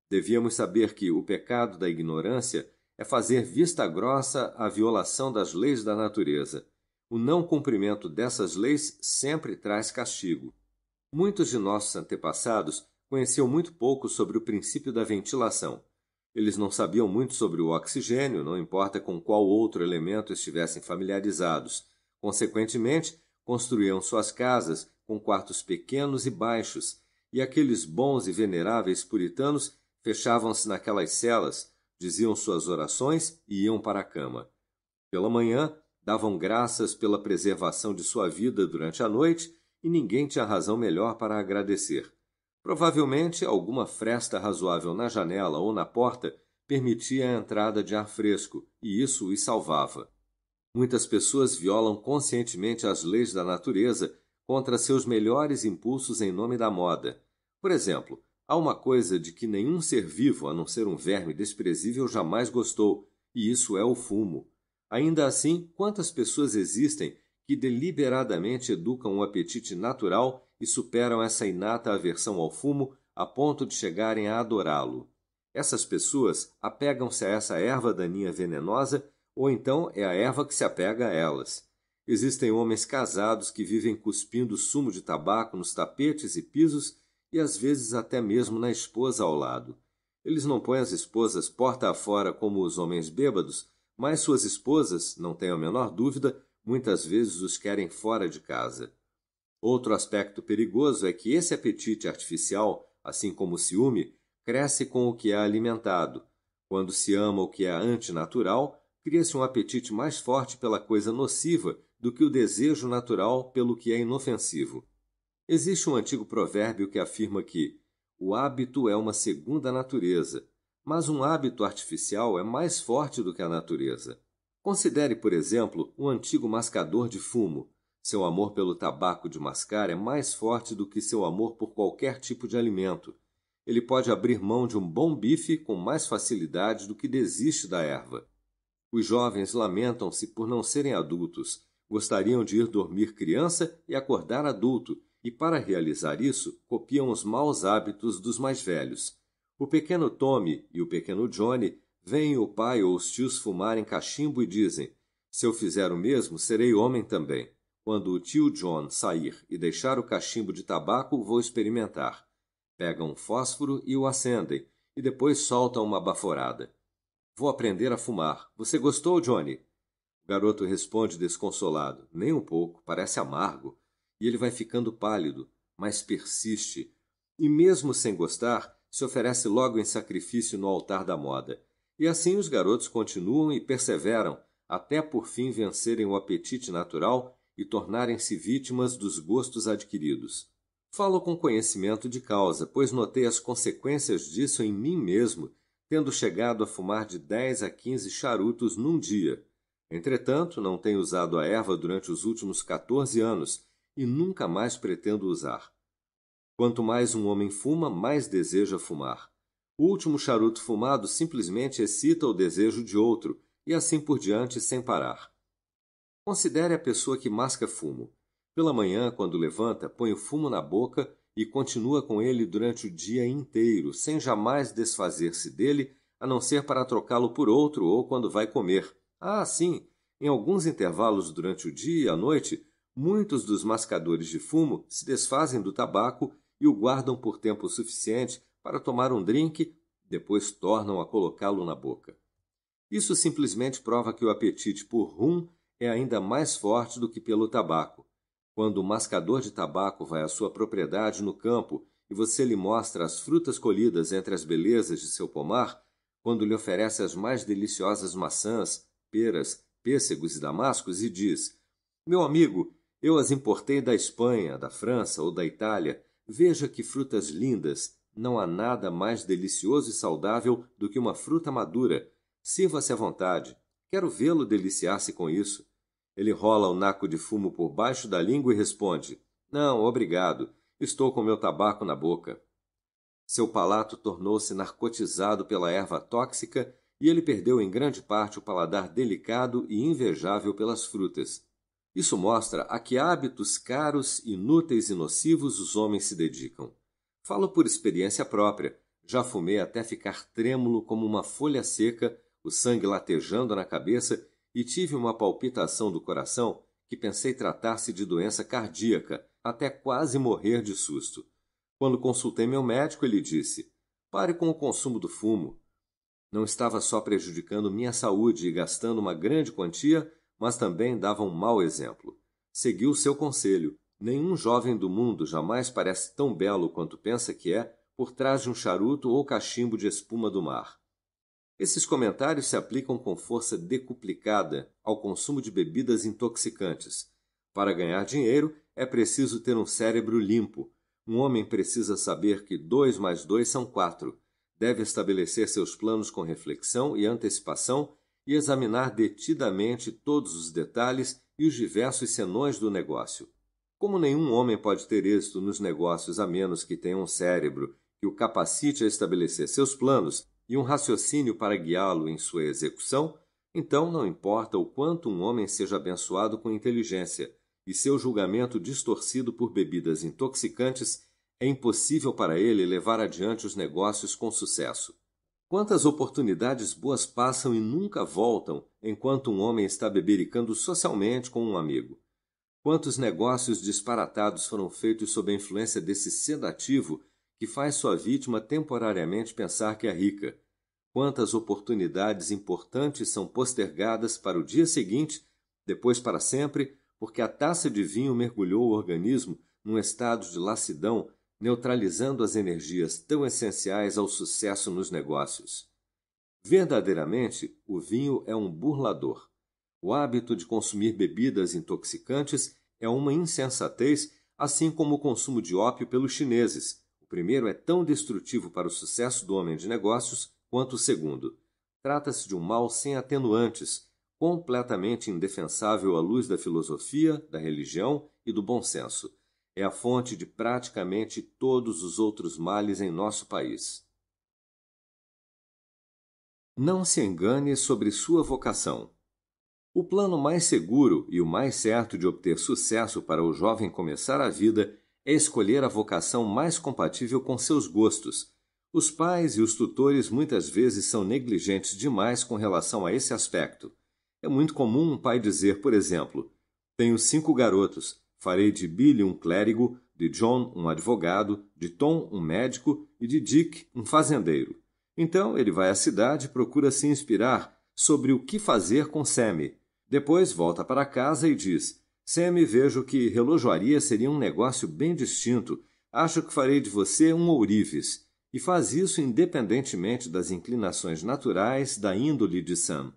Devíamos saber que o pecado da ignorância é fazer vista grossa à violação das leis da natureza. O não cumprimento dessas leis sempre traz castigo. Muitos de nossos antepassados conheciam muito pouco sobre o princípio da ventilação. Eles não sabiam muito sobre o oxigênio, não importa com qual outro elemento estivessem familiarizados. Consequentemente, construíam suas casas com quartos pequenos e baixos, e aqueles bons e veneráveis puritanos fechavam-se naquelas celas, diziam suas orações e iam para a cama. Pela manhã, davam graças pela preservação de sua vida durante a noite e ninguém tinha razão melhor para agradecer. Provavelmente, alguma fresta razoável na janela ou na porta permitia a entrada de ar fresco, e isso os salvava. Muitas pessoas violam conscientemente as leis da natureza contra seus melhores impulsos em nome da moda. Por exemplo, há uma coisa de que nenhum ser vivo, a não ser um verme desprezível, jamais gostou, e isso é o fumo. Ainda assim, quantas pessoas existem que deliberadamente educam um apetite natural e superam essa inata aversão ao fumo a ponto de chegarem a adorá-lo? Essas pessoas apegam-se a essa erva daninha venenosa ou então é a erva que se apega a elas. Existem homens casados que vivem cuspindo sumo de tabaco nos tapetes e pisos e às vezes até mesmo na esposa ao lado. Eles não põem as esposas porta afora como os homens bêbados, mas suas esposas, não tenho a menor dúvida, muitas vezes os querem fora de casa. Outro aspecto perigoso é que esse apetite artificial, assim como o ciúme, cresce com o que é alimentado. Quando se ama o que é antinatural, cria-se um apetite mais forte pela coisa nociva do que o desejo natural pelo que é inofensivo. Existe um antigo provérbio que afirma que o hábito é uma segunda natureza, mas um hábito artificial é mais forte do que a natureza. Considere, por exemplo, um antigo mascador de fumo. Seu amor pelo tabaco de mascar é mais forte do que seu amor por qualquer tipo de alimento. Ele pode abrir mão de um bom bife com mais facilidade do que desiste da erva. Os jovens lamentam-se por não serem adultos. Gostariam de ir dormir criança e acordar adulto, e para realizar isso, copiam os maus hábitos dos mais velhos. O pequeno Tommy e o pequeno Johnny veem o pai ou os tios fumarem cachimbo e dizem: se eu fizer o mesmo, serei homem também. Quando o tio John sair e deixar o cachimbo de tabaco, vou experimentar. Pegam um fósforo e o acendem, e depois soltam uma baforada. Vou aprender a fumar. Você gostou, Johnny? O garoto responde desconsolado. Nem um pouco, parece amargo. E ele vai ficando pálido, mas persiste. E mesmo sem gostar, se oferece logo em sacrifício no altar da moda. E assim os garotos continuam e perseveram, até por fim vencerem o apetite natural e tornarem-se vítimas dos gostos adquiridos. Falo com conhecimento de causa, pois notei as consequências disso em mim mesmo, tendo chegado a fumar de 10 a 15 charutos num dia. Entretanto, não tenho usado a erva durante os últimos 14 anos e nunca mais pretendo usar. Quanto mais um homem fuma, mais deseja fumar. O último charuto fumado simplesmente excita o desejo de outro, e assim por diante sem parar. Considere a pessoa que masca fumo. Pela manhã, quando levanta, põe o fumo na boca e continua com ele durante o dia inteiro, sem jamais desfazer-se dele, a não ser para trocá-lo por outro ou quando vai comer. Ah, sim, em alguns intervalos durante o dia e a noite, muitos dos mascadores de fumo se desfazem do tabaco e o guardam por tempo suficiente para tomar um drink, depois tornam a colocá-lo na boca. Isso simplesmente prova que o apetite por rum é ainda mais forte do que pelo tabaco. Quando o mascador de tabaco vai à sua propriedade no campo e você lhe mostra as frutas colhidas entre as belezas de seu pomar, quando lhe oferece as mais deliciosas maçãs, peras, pêssegos e damascos e diz: meu amigo, eu as importei da Espanha, da França ou da Itália. Veja que frutas lindas! Não há nada mais delicioso e saudável do que uma fruta madura. Sirva-se à vontade. Quero vê-lo deliciar-se com isso. Ele rola o naco de fumo por baixo da língua e responde: não, obrigado. Estou com meu tabaco na boca. Seu palato tornou-se narcotizado pela erva tóxica e ele perdeu em grande parte o paladar delicado e invejável pelas frutas. Isso mostra a que hábitos caros, inúteis e nocivos os homens se dedicam. Falo por experiência própria. Já fumei até ficar trêmulo como uma folha seca, o sangue latejando na cabeça, e tive uma palpitação do coração que pensei tratar-se de doença cardíaca, até quase morrer de susto. Quando consultei meu médico, ele disse: pare com o consumo do fumo. Não estava só prejudicando minha saúde e gastando uma grande quantia, mas também dava um mau exemplo. Segui o seu conselho. Nenhum jovem do mundo jamais parece tão belo quanto pensa que é por trás de um charuto ou cachimbo de espuma do mar. Esses comentários se aplicam com força decuplicada ao consumo de bebidas intoxicantes. Para ganhar dinheiro, é preciso ter um cérebro limpo. Um homem precisa saber que 2 mais 2 são 4. Deve estabelecer seus planos com reflexão e antecipação e examinar detidamente todos os detalhes e os diversos senões do negócio. Como nenhum homem pode ter êxito nos negócios a menos que tenha um cérebro que o capacite a estabelecer seus planos e um raciocínio para guiá-lo em sua execução, então não importa o quanto um homem seja abençoado com inteligência e seu julgamento distorcido por bebidas intoxicantes, é impossível para ele levar adiante os negócios com sucesso. Quantas oportunidades boas passam e nunca voltam enquanto um homem está bebericando socialmente com um amigo? Quantos negócios disparatados foram feitos sob a influência desse sedativo que faz sua vítima temporariamente pensar que é rica? Quantas oportunidades importantes são postergadas para o dia seguinte, depois para sempre, porque a taça de vinho mergulhou o organismo num estado de lassidão, neutralizando as energias tão essenciais ao sucesso nos negócios. Verdadeiramente, o vinho é um burlador. O hábito de consumir bebidas intoxicantes é uma insensatez, assim como o consumo de ópio pelos chineses. O primeiro é tão destrutivo para o sucesso do homem de negócios quanto o segundo. Trata-se de um mal sem atenuantes, completamente indefensável à luz da filosofia, da religião e do bom senso. É a fonte de praticamente todos os outros males em nosso país. Não se engane sobre sua vocação. O plano mais seguro e o mais certo de obter sucesso para o jovem começar a vida é escolher a vocação mais compatível com seus gostos. Os pais e os tutores muitas vezes são negligentes demais com relação a esse aspecto. É muito comum um pai dizer, por exemplo: tenho 5 garotos, farei de Billy um clérigo, de John um advogado, de Tom um médico e de Dick um fazendeiro. Então ele vai à cidade e procura se inspirar sobre o que fazer com Sammy. Depois volta para casa e diz: Sammy, vejo que relojoaria seria um negócio bem distinto. Acho que farei de você um ourives. E faz isso independentemente das inclinações naturais da índole de Sam.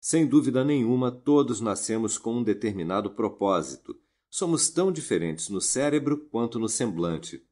Sem dúvida nenhuma, todos nascemos com um determinado propósito. Somos tão diferentes no cérebro quanto no semblante.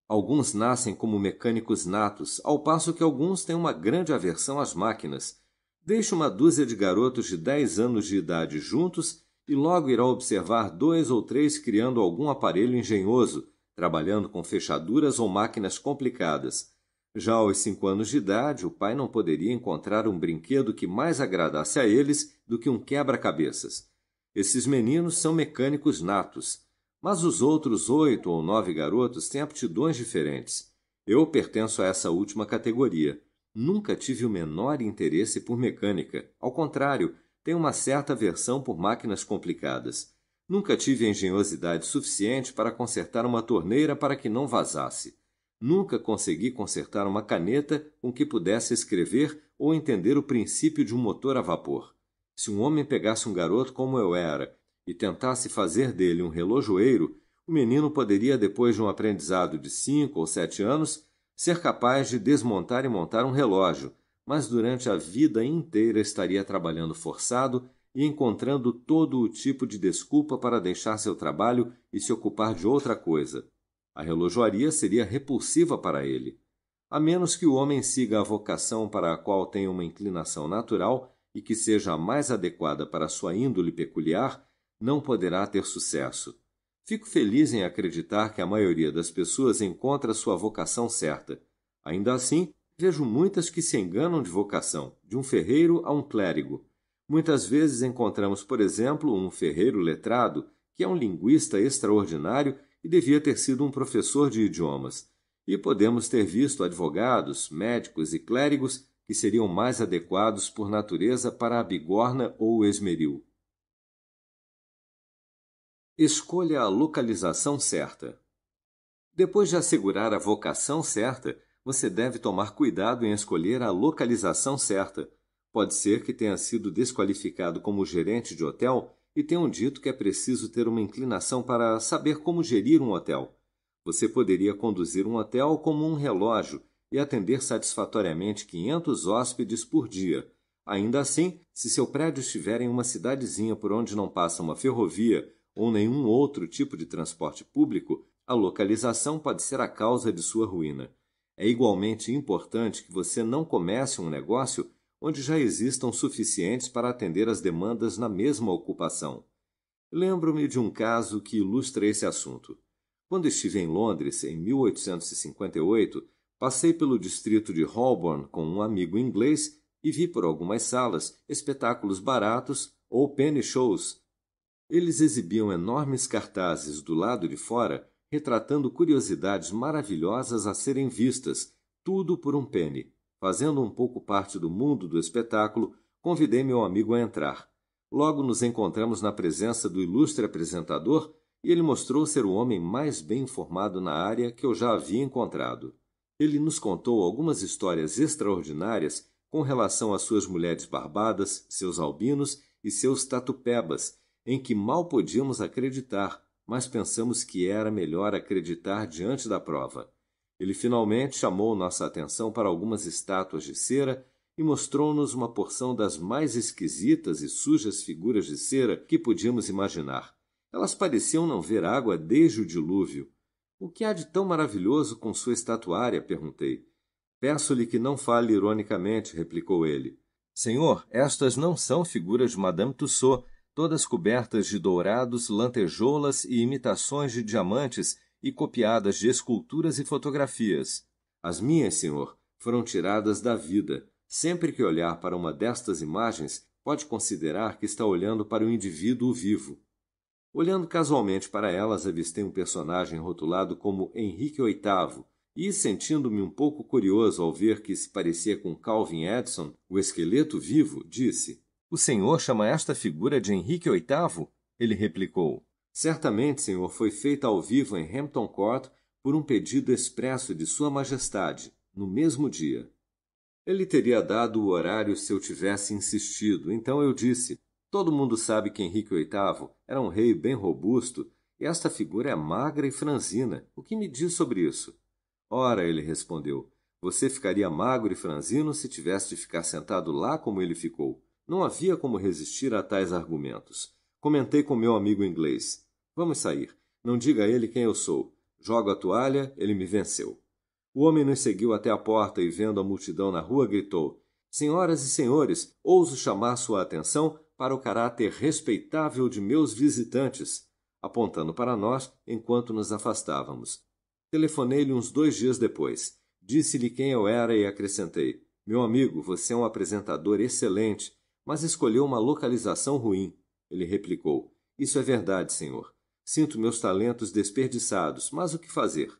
Alguns nascem como mecânicos natos, ao passo que alguns têm uma grande aversão às máquinas. Deixe uma dúzia de garotos de 10 anos de idade juntos e logo irá observar 2 ou 3 criando algum aparelho engenhoso, trabalhando com fechaduras ou máquinas complicadas. Já aos 5 anos de idade, o pai não poderia encontrar um brinquedo que mais agradasse a eles do que um quebra-cabeças. Esses meninos são mecânicos natos, mas os outros 8 ou 9 garotos têm aptidões diferentes. Eu pertenço a essa última categoria. Nunca tive o menor interesse por mecânica. Ao contrário, tenho uma certa aversão por máquinas complicadas. Nunca tive engenhosidade suficiente para consertar uma torneira para que não vazasse. Nunca consegui consertar uma caneta com que pudesse escrever ou entender o princípio de um motor a vapor. Se um homem pegasse um garoto como eu era e tentasse fazer dele um relojoeiro, o menino poderia, depois de um aprendizado de 5 ou 7 anos, ser capaz de desmontar e montar um relógio, mas durante a vida inteira estaria trabalhando forçado e encontrando todo o tipo de desculpa para deixar seu trabalho e se ocupar de outra coisa. A relojoaria seria repulsiva para ele. A menos que o homem siga a vocação para a qual tem uma inclinação natural e que seja a mais adequada para a sua índole peculiar, não poderá ter sucesso. Fico feliz em acreditar que a maioria das pessoas encontra sua vocação certa. Ainda assim, vejo muitas que se enganam de vocação, de um ferreiro a um clérigo. Muitas vezes encontramos, por exemplo, um ferreiro letrado, que é um linguista extraordinário e devia ter sido um professor de idiomas. E podemos ter visto advogados, médicos e clérigos que seriam mais adequados por natureza para a bigorna ou o esmeril. Escolha a localização certa. Depois de assegurar a vocação certa, você deve tomar cuidado em escolher a localização certa. Pode ser que tenha sido desqualificado como gerente de hotel e tenham dito que é preciso ter uma inclinação para saber como gerir um hotel. Você poderia conduzir um hotel como um relógio e atender satisfatoriamente 500 hóspedes por dia. Ainda assim, se seu prédio estiver em uma cidadezinha por onde não passa uma ferrovia ou nenhum outro tipo de transporte público, a localização pode ser a causa de sua ruína. É igualmente importante que você não comece um negócio onde já existam suficientes para atender às demandas na mesma ocupação. Lembro-me de um caso que ilustra esse assunto. Quando estive em Londres, em 1858, passei pelo distrito de Holborn com um amigo inglês e vi por algumas salas espetáculos baratos ou penny shows. Eles exibiam enormes cartazes do lado de fora, retratando curiosidades maravilhosas a serem vistas, tudo por um penny. Fazendo um pouco parte do mundo do espetáculo, convidei meu amigo a entrar. Logo nos encontramos na presença do ilustre apresentador e ele mostrou ser o homem mais bem informado na área que eu já havia encontrado. Ele nos contou algumas histórias extraordinárias com relação às suas mulheres barbadas, seus albinos e seus tatupebas, em que mal podíamos acreditar, mas pensamos que era melhor acreditar diante da prova. Ele finalmente chamou nossa atenção para algumas estátuas de cera e mostrou-nos uma porção das mais esquisitas e sujas figuras de cera que podíamos imaginar. Elas pareciam não ver água desde o dilúvio. O que há de tão maravilhoso com sua estatuária? Perguntei. Peço-lhe que não fale ironicamente, replicou ele. Senhor, estas não são figuras de Madame Tussaud, todas cobertas de dourados, lantejoulas e imitações de diamantes e copiadas de esculturas e fotografias. As minhas, senhor, foram tiradas da vida. Sempre que olhar para uma destas imagens, pode considerar que está olhando para um indivíduo vivo. Olhando casualmente para elas, avistei um personagem rotulado como Henrique VIII, e, sentindo-me um pouco curioso ao ver que se parecia com Calvin Edson, o esqueleto vivo, disse: "O senhor chama esta figura de Henrique VIII?" Ele replicou: "Certamente, senhor, foi feita ao vivo em Hampton Court por um pedido expresso de Sua Majestade, no mesmo dia." Ele teria dado o horário se eu tivesse insistido, então eu disse: "Todo mundo sabe que Henrique VIII era um rei bem robusto e esta figura é magra e franzina. O que me diz sobre isso?" "Ora," ele respondeu, "você ficaria magro e franzino se tivesse de ficar sentado lá como ele ficou." Não havia como resistir a tais argumentos. Comentei com meu amigo inglês: "Vamos sair. Não diga a ele quem eu sou." Jogo a toalha, ele me venceu. O homem nos seguiu até a porta e, vendo a multidão na rua, gritou: "Senhoras e senhores, ouso chamar sua atenção para o caráter respeitável de meus visitantes," apontando para nós enquanto nos afastávamos. Telefonei-lhe uns 2 dias depois. Disse-lhe quem eu era e acrescentei: meu amigo, você é um apresentador excelente, mas escolheu uma localização ruim. Ele replicou: isso é verdade, senhor. Sinto meus talentos desperdiçados, mas o que fazer?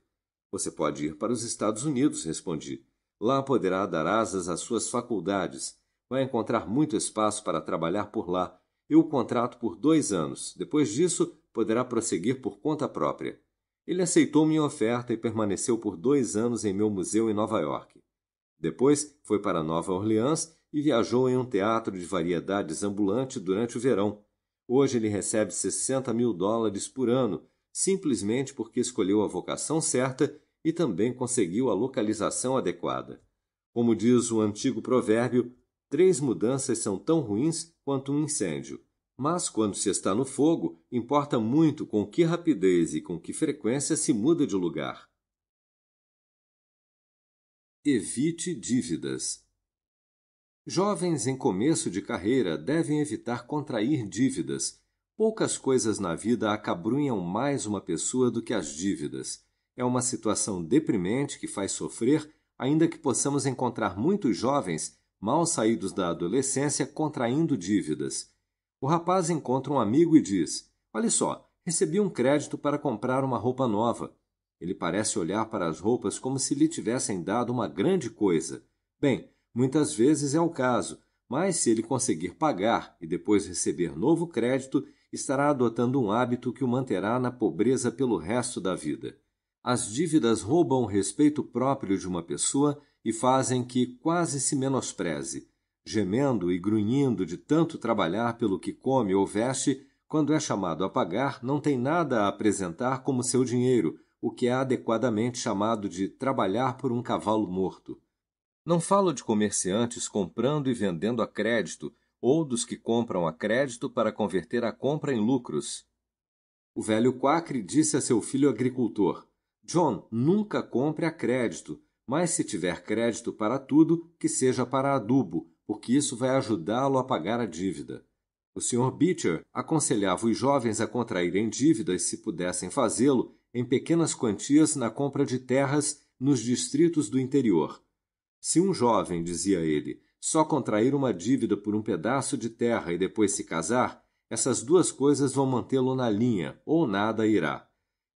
Você pode ir para os Estados Unidos, respondi. Lá poderá dar asas às suas faculdades. Vai encontrar muito espaço para trabalhar por lá. Eu o contrato por 2 anos. Depois disso, poderá prosseguir por conta própria. Ele aceitou minha oferta e permaneceu por 2 anos em meu museu em Nova York. Depois foi para Nova Orleans e viajou em um teatro de variedades ambulante durante o verão. Hoje ele recebe $60.000 por ano, simplesmente porque escolheu a vocação certa e também conseguiu a localização adequada. Como diz o antigo provérbio, 3 mudanças são tão ruins quanto um incêndio. Mas, quando se está no fogo, importa muito com que rapidez e com que frequência se muda de lugar. Evite dívidas. Jovens em começo de carreira devem evitar contrair dívidas. Poucas coisas na vida acabrunham mais uma pessoa do que as dívidas. É uma situação deprimente que faz sofrer, ainda que possamos encontrar muitos jovens, mal saídos da adolescência, contraindo dívidas. O rapaz encontra um amigo e diz: olha só, recebi um crédito para comprar uma roupa nova. Ele parece olhar para as roupas como se lhe tivessem dado uma grande coisa. Bem, muitas vezes é o caso, mas se ele conseguir pagar e depois receber novo crédito, estará adotando um hábito que o manterá na pobreza pelo resto da vida. As dívidas roubam o respeito próprio de uma pessoa e fazem que quase se menospreze. Gemendo e grunhindo de tanto trabalhar pelo que come ou veste, quando é chamado a pagar, não tem nada a apresentar como seu dinheiro, o que é adequadamente chamado de trabalhar por um cavalo morto. Não falo de comerciantes comprando e vendendo a crédito, ou dos que compram a crédito para converter a compra em lucros. O velho Quacre disse a seu filho agricultor: John, nunca compre a crédito, mas se tiver crédito para tudo, que seja para adubo, porque isso vai ajudá-lo a pagar a dívida. O Sr. Beecher aconselhava os jovens a contraírem dívidas, se pudessem fazê-lo, em pequenas quantias na compra de terras nos distritos do interior. Se um jovem, dizia ele, só contrair uma dívida por um pedaço de terra e depois se casar, essas 2 coisas vão mantê-lo na linha, ou nada irá.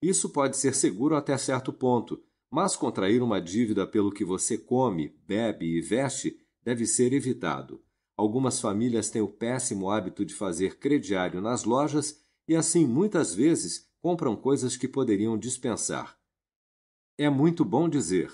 Isso pode ser seguro até certo ponto, mas contrair uma dívida pelo que você come, bebe e veste deve ser evitado. Algumas famílias têm o péssimo hábito de fazer crediário nas lojas e assim muitas vezes compram coisas que poderiam dispensar. É muito bom dizer: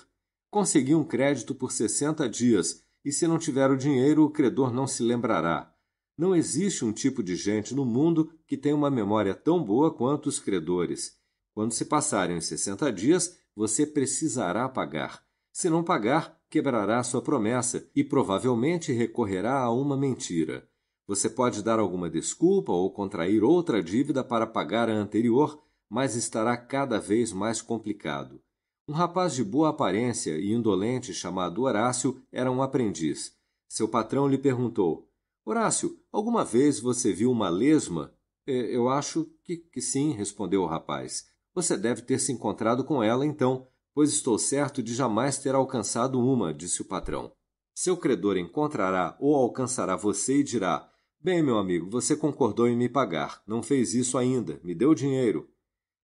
consegui um crédito por 60 dias e se não tiver o dinheiro, o credor não se lembrará. Não existe um tipo de gente no mundo que tenha uma memória tão boa quanto os credores. Quando se passarem os 60 dias, você precisará pagar. Se não pagar, quebrará sua promessa e provavelmente recorrerá a uma mentira. Você pode dar alguma desculpa ou contrair outra dívida para pagar a anterior, mas estará cada vez mais complicado. Um rapaz de boa aparência e indolente chamado Horácio era um aprendiz. Seu patrão lhe perguntou: Horácio, alguma vez você viu uma lesma? Eu acho que sim, respondeu o rapaz. Você deve ter se encontrado com ela então, pois estou certo de jamais ter alcançado uma, disse o patrão. Seu credor encontrará ou alcançará você e dirá: bem, meu amigo, você concordou em me pagar, não fez isso ainda, me deu dinheiro.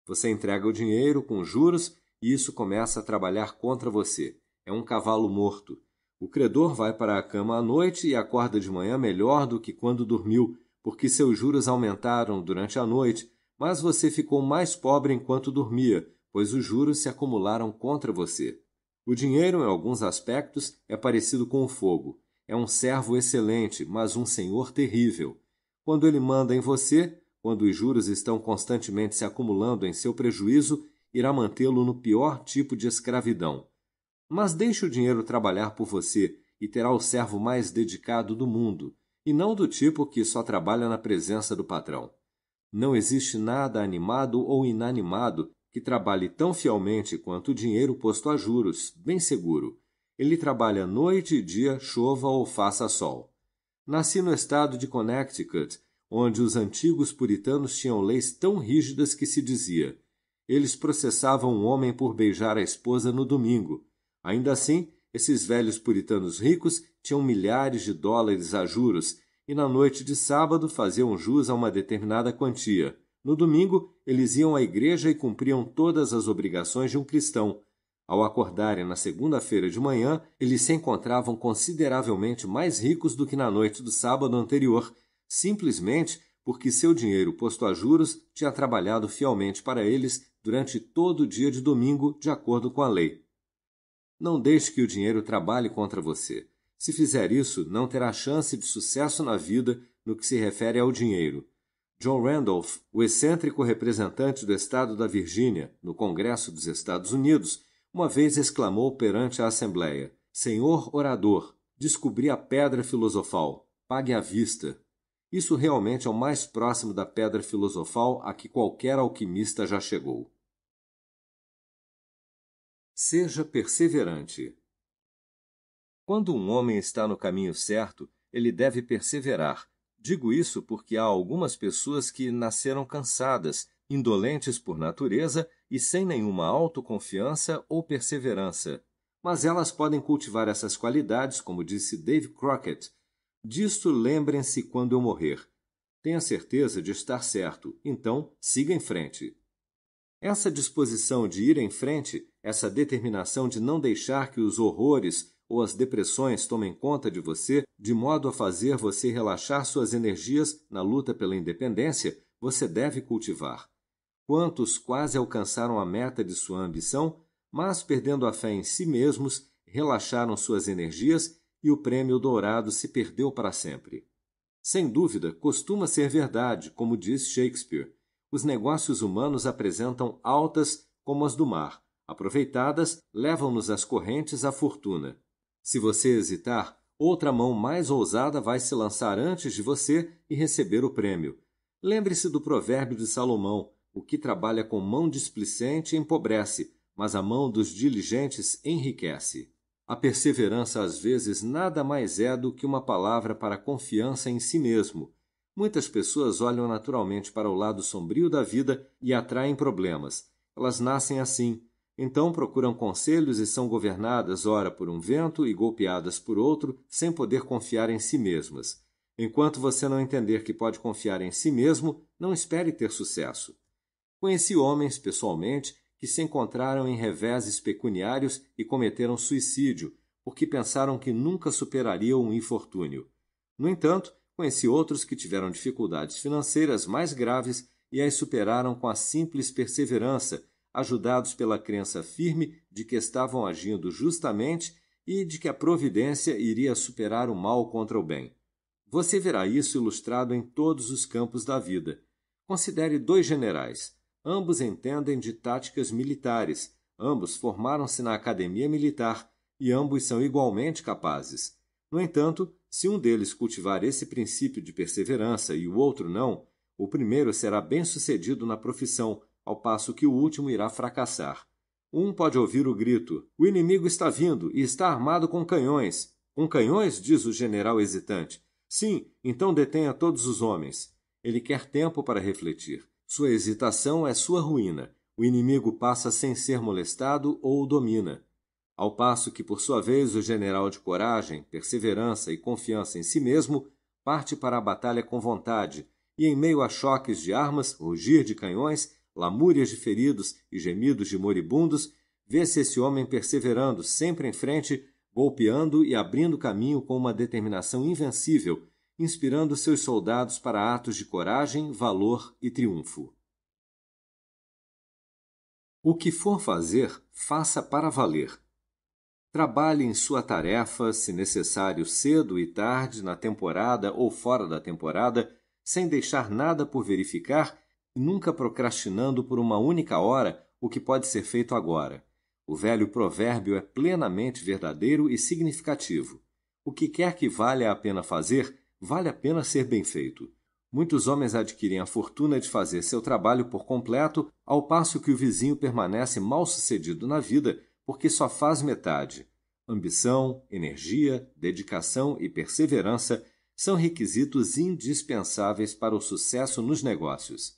Você entrega o dinheiro com juros e isso começa a trabalhar contra você. É um cavalo morto. O credor vai para a cama à noite e acorda de manhã melhor do que quando dormiu, porque seus juros aumentaram durante a noite, mas você ficou mais pobre enquanto dormia, pois os juros se acumularam contra você. O dinheiro, em alguns aspectos, é parecido com o fogo. É um servo excelente, mas um senhor terrível. Quando ele manda em você, quando os juros estão constantemente se acumulando em seu prejuízo, irá mantê-lo no pior tipo de escravidão. Mas deixe o dinheiro trabalhar por você e terá o servo mais dedicado do mundo, e não do tipo que só trabalha na presença do patrão. Não existe nada animado ou inanimado que trabalhe tão fielmente quanto o dinheiro posto a juros, bem seguro. Ele trabalha noite e dia, chova ou faça sol. Nasci no estado de Connecticut, onde os antigos puritanos tinham leis tão rígidas que se dizia: eles processavam um homem por beijar a esposa no domingo. Ainda assim, esses velhos puritanos ricos tinham milhares de dólares a juros e na noite de sábado faziam jus a uma determinada quantia. No domingo, eles iam à igreja e cumpriam todas as obrigações de um cristão. Ao acordarem na segunda-feira de manhã, eles se encontravam consideravelmente mais ricos do que na noite do sábado anterior, simplesmente porque seu dinheiro posto a juros tinha trabalhado fielmente para eles durante todo o dia de domingo, de acordo com a lei. Não deixe que o dinheiro trabalhe contra você. Se fizer isso, não terá chance de sucesso na vida no que se refere ao dinheiro. John Randolph, o excêntrico representante do estado da Virgínia no Congresso dos Estados Unidos, uma vez exclamou perante a Assembleia: Senhor orador, descobri a pedra filosofal, pague à vista. Isso realmente é o mais próximo da pedra filosofal a que qualquer alquimista já chegou. Seja perseverante. Quando um homem está no caminho certo, ele deve perseverar. Digo isso porque há algumas pessoas que nasceram cansadas, indolentes por natureza e sem nenhuma autoconfiança ou perseverança. Mas elas podem cultivar essas qualidades, como disse Dave Crockett. Disto lembrem-se quando eu morrer. Tenha certeza de estar certo, então siga em frente. Essa disposição de ir em frente, essa determinação de não deixar que os horrores ou as depressões tomem conta de você, de modo a fazer você relaxar suas energias na luta pela independência, você deve cultivar. Quantos quase alcançaram a meta de sua ambição, mas, perdendo a fé em si mesmos, relaxaram suas energias e o prêmio dourado se perdeu para sempre. Sem dúvida, costuma ser verdade, como diz Shakespeare. Os negócios humanos apresentam altas como as do mar. Aproveitadas, levam-nos as correntes à fortuna. Se você hesitar, outra mão mais ousada vai se lançar antes de você e receber o prêmio. Lembre-se do provérbio de Salomão: o que trabalha com mão displicente empobrece, mas a mão dos diligentes enriquece. A perseverança, às vezes, nada mais é do que uma palavra para confiança em si mesmo. Muitas pessoas olham naturalmente para o lado sombrio da vida e atraem problemas. Elas nascem assim. Então procuram conselhos e são governadas ora por um vento e golpeadas por outro, sem poder confiar em si mesmas. Enquanto você não entender que pode confiar em si mesmo, não espere ter sucesso. Conheci homens, pessoalmente, que se encontraram em reveses pecuniários e cometeram suicídio, porque pensaram que nunca superariam um infortúnio. No entanto, conheci outros que tiveram dificuldades financeiras mais graves e as superaram com a simples perseverança, ajudados pela crença firme de que estavam agindo justamente e de que a providência iria superar o mal contra o bem. Você verá isso ilustrado em todos os campos da vida. Considere dois generais. Ambos entendem de táticas militares, ambos formaram-se na academia militar e ambos são igualmente capazes. No entanto, se um deles cultivar esse princípio de perseverança e o outro não, o primeiro será bem-sucedido na profissão, ao passo que o último irá fracassar. Um pode ouvir o grito: "O inimigo está vindo e está armado com canhões." "Com canhões?" diz o general hesitante. "Sim, então detenha todos os homens." Ele quer tempo para refletir. Sua hesitação é sua ruína. O inimigo passa sem ser molestado ou o domina. Ao passo que, por sua vez, o general de coragem, perseverança e confiança em si mesmo parte para a batalha com vontade e, em meio a choques de armas, rugir de canhões, lamúrias de feridos e gemidos de moribundos, vê-se esse homem perseverando sempre em frente, golpeando e abrindo caminho com uma determinação invencível, inspirando seus soldados para atos de coragem, valor e triunfo. O que for fazer, faça para valer. Trabalhe em sua tarefa, se necessário cedo e tarde, na temporada ou fora da temporada, sem deixar nada por verificar e nunca procrastinando por uma única hora o que pode ser feito agora. O velho provérbio é plenamente verdadeiro e significativo. O que quer que valha a pena fazer, vale a pena ser bem feito. Muitos homens adquirem a fortuna de fazer seu trabalho por completo, ao passo que o vizinho permanece mal-sucedido na vida porque só faz metade. Ambição, energia, dedicação e perseverança são requisitos indispensáveis para o sucesso nos negócios.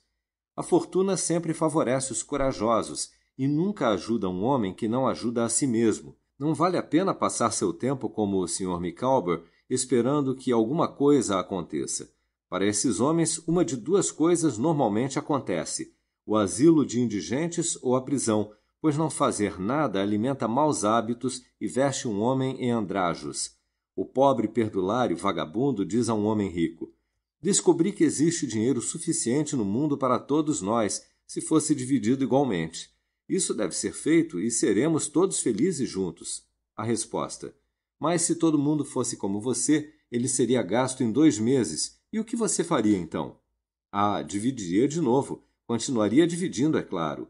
A fortuna sempre favorece os corajosos e nunca ajuda um homem que não ajuda a si mesmo. Não vale a pena passar seu tempo como o Sr. Micawber, esperando que alguma coisa aconteça. Para esses homens, uma de duas coisas normalmente acontece: o asilo de indigentes ou a prisão, pois não fazer nada alimenta maus hábitos e veste um homem em andrajos. O pobre perdulário vagabundo diz a um homem rico: descobri que existe dinheiro suficiente no mundo para todos nós, se fosse dividido igualmente. Isso deve ser feito e seremos todos felizes juntos. A resposta: mas se todo mundo fosse como você, ele seria gasto em 2 meses. E o que você faria então? Ah, dividiria de novo. Continuaria dividindo, é claro.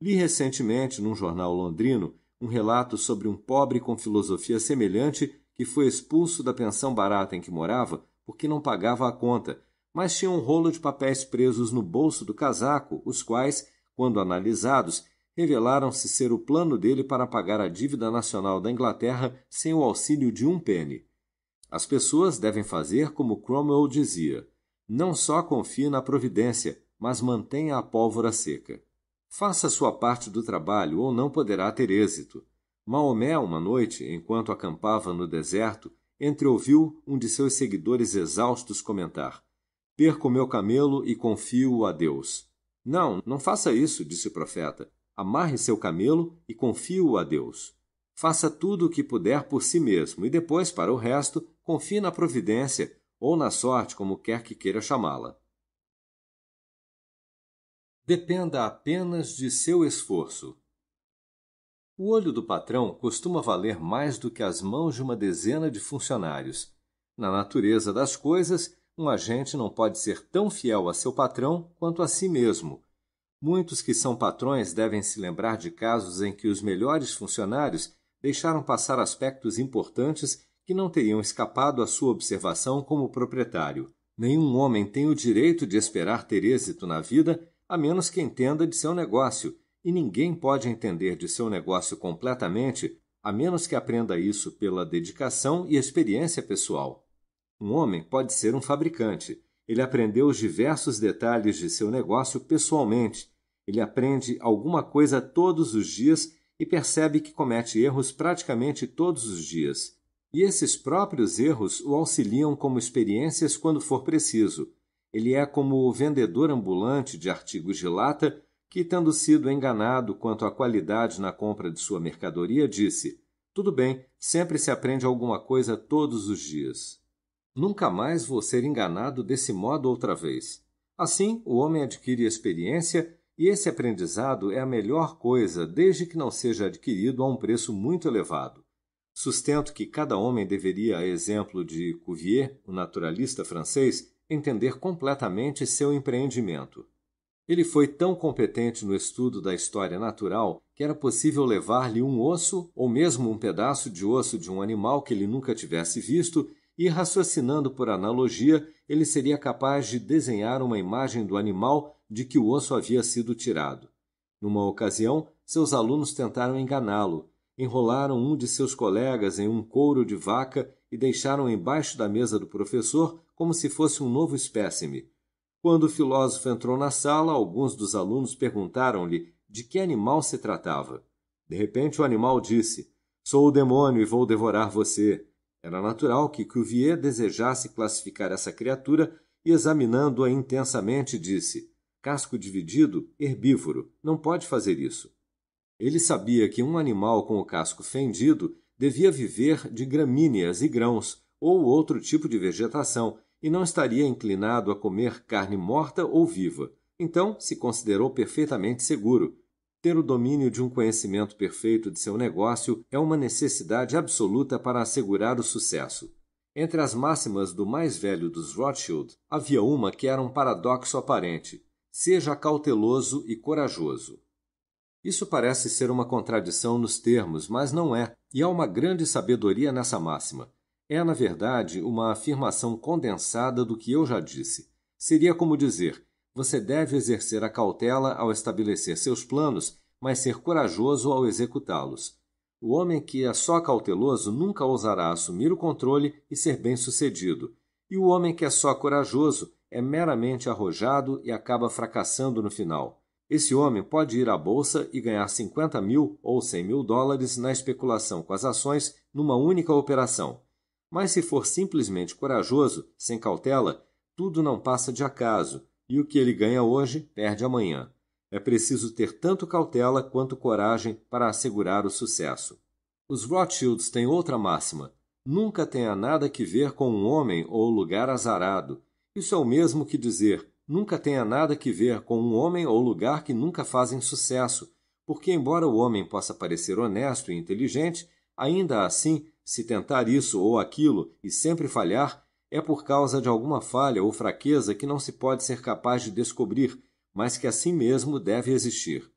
Li recentemente, num jornal londrino, um relato sobre um pobre com filosofia semelhante que foi expulso da pensão barata em que morava porque não pagava a conta, mas tinha um rolo de papéis presos no bolso do casaco, os quais, quando analisados, revelaram-se ser o plano dele para pagar a dívida nacional da Inglaterra sem o auxílio de um penny. As pessoas devem fazer como Cromwell dizia: não só confie na providência, mas mantenha a pólvora seca. Faça sua parte do trabalho ou não poderá ter êxito. Maomé, uma noite, enquanto acampava no deserto, entreouviu um de seus seguidores exaustos comentar: perco meu camelo e confio a Deus. Não, não faça isso, disse o profeta. Amarre seu camelo e confie-o a Deus. Faça tudo o que puder por si mesmo e depois, para o resto, confie na providência ou na sorte, como quer que queira chamá-la. Dependa apenas de seu esforço. O olho do patrão costuma valer mais do que as mãos de uma dezena de funcionários. Na natureza das coisas, um agente não pode ser tão fiel a seu patrão quanto a si mesmo. Muitos que são patrões devem se lembrar de casos em que os melhores funcionários deixaram passar aspectos importantes que não teriam escapado à sua observação como proprietário. Nenhum homem tem o direito de esperar ter êxito na vida a menos que entenda de seu negócio, e ninguém pode entender de seu negócio completamente a menos que aprenda isso pela dedicação e experiência pessoal. Um homem pode ser um fabricante. Ele aprendeu os diversos detalhes de seu negócio pessoalmente. Ele aprende alguma coisa todos os dias e percebe que comete erros praticamente todos os dias. E esses próprios erros o auxiliam como experiências quando for preciso. Ele é como o vendedor ambulante de artigos de lata que, tendo sido enganado quanto à qualidade na compra de sua mercadoria, disse: tudo bem, sempre se aprende alguma coisa todos os dias. Nunca mais vou ser enganado desse modo outra vez. Assim, o homem adquire experiência e esse aprendizado é a melhor coisa desde que não seja adquirido a um preço muito elevado. Sustento que cada homem deveria, a exemplo de Cuvier, o naturalista francês, entender completamente seu empreendimento. Ele foi tão competente no estudo da história natural que era possível levar-lhe um osso ou mesmo um pedaço de osso de um animal que ele nunca tivesse visto e, raciocinando por analogia, ele seria capaz de desenhar uma imagem do animal de que o osso havia sido tirado. Numa ocasião, seus alunos tentaram enganá-lo. Enrolaram um de seus colegas em um couro de vaca e deixaram embaixo da mesa do professor como se fosse um novo espécime. Quando o filósofo entrou na sala, alguns dos alunos perguntaram-lhe de que animal se tratava. De repente o animal disse: sou o demônio e vou devorar você. Era natural que Cuvier desejasse classificar essa criatura e, examinando-a intensamente, disse: casco dividido, herbívoro, não pode fazer isso. Ele sabia que um animal com o casco fendido devia viver de gramíneas e grãos ou outro tipo de vegetação e não estaria inclinado a comer carne morta ou viva. Então, se considerou perfeitamente seguro. Ter o domínio de um conhecimento perfeito de seu negócio é uma necessidade absoluta para assegurar o sucesso. Entre as máximas do mais velho dos Rothschild, havia uma que era um paradoxo aparente: seja cauteloso e corajoso. Isso parece ser uma contradição nos termos, mas não é, e há uma grande sabedoria nessa máxima. É, na verdade, uma afirmação condensada do que eu já disse. Seria como dizer: você deve exercer a cautela ao estabelecer seus planos, mas ser corajoso ao executá-los. O homem que é só cauteloso nunca ousará assumir o controle e ser bem-sucedido, e o homem que é só corajoso é meramente arrojado e acaba fracassando no final. Esse homem pode ir à bolsa e ganhar 50 mil ou 100 mil dólares na especulação com as ações numa única operação. Mas se for simplesmente corajoso, sem cautela, tudo não passa de acaso, e o que ele ganha hoje, perde amanhã. É preciso ter tanto cautela quanto coragem para assegurar o sucesso. Os Rothschilds têm outra máxima: nunca tenha nada que ver com um homem ou lugar azarado. Isso é o mesmo que dizer: nunca tenha nada que ver com um homem ou lugar que nunca fazem sucesso, porque, embora o homem possa parecer honesto e inteligente, ainda assim, se tentar isso ou aquilo e sempre falhar, é por causa de alguma falha ou fraqueza que não se pode ser capaz de descobrir, mas que assim mesmo deve existir.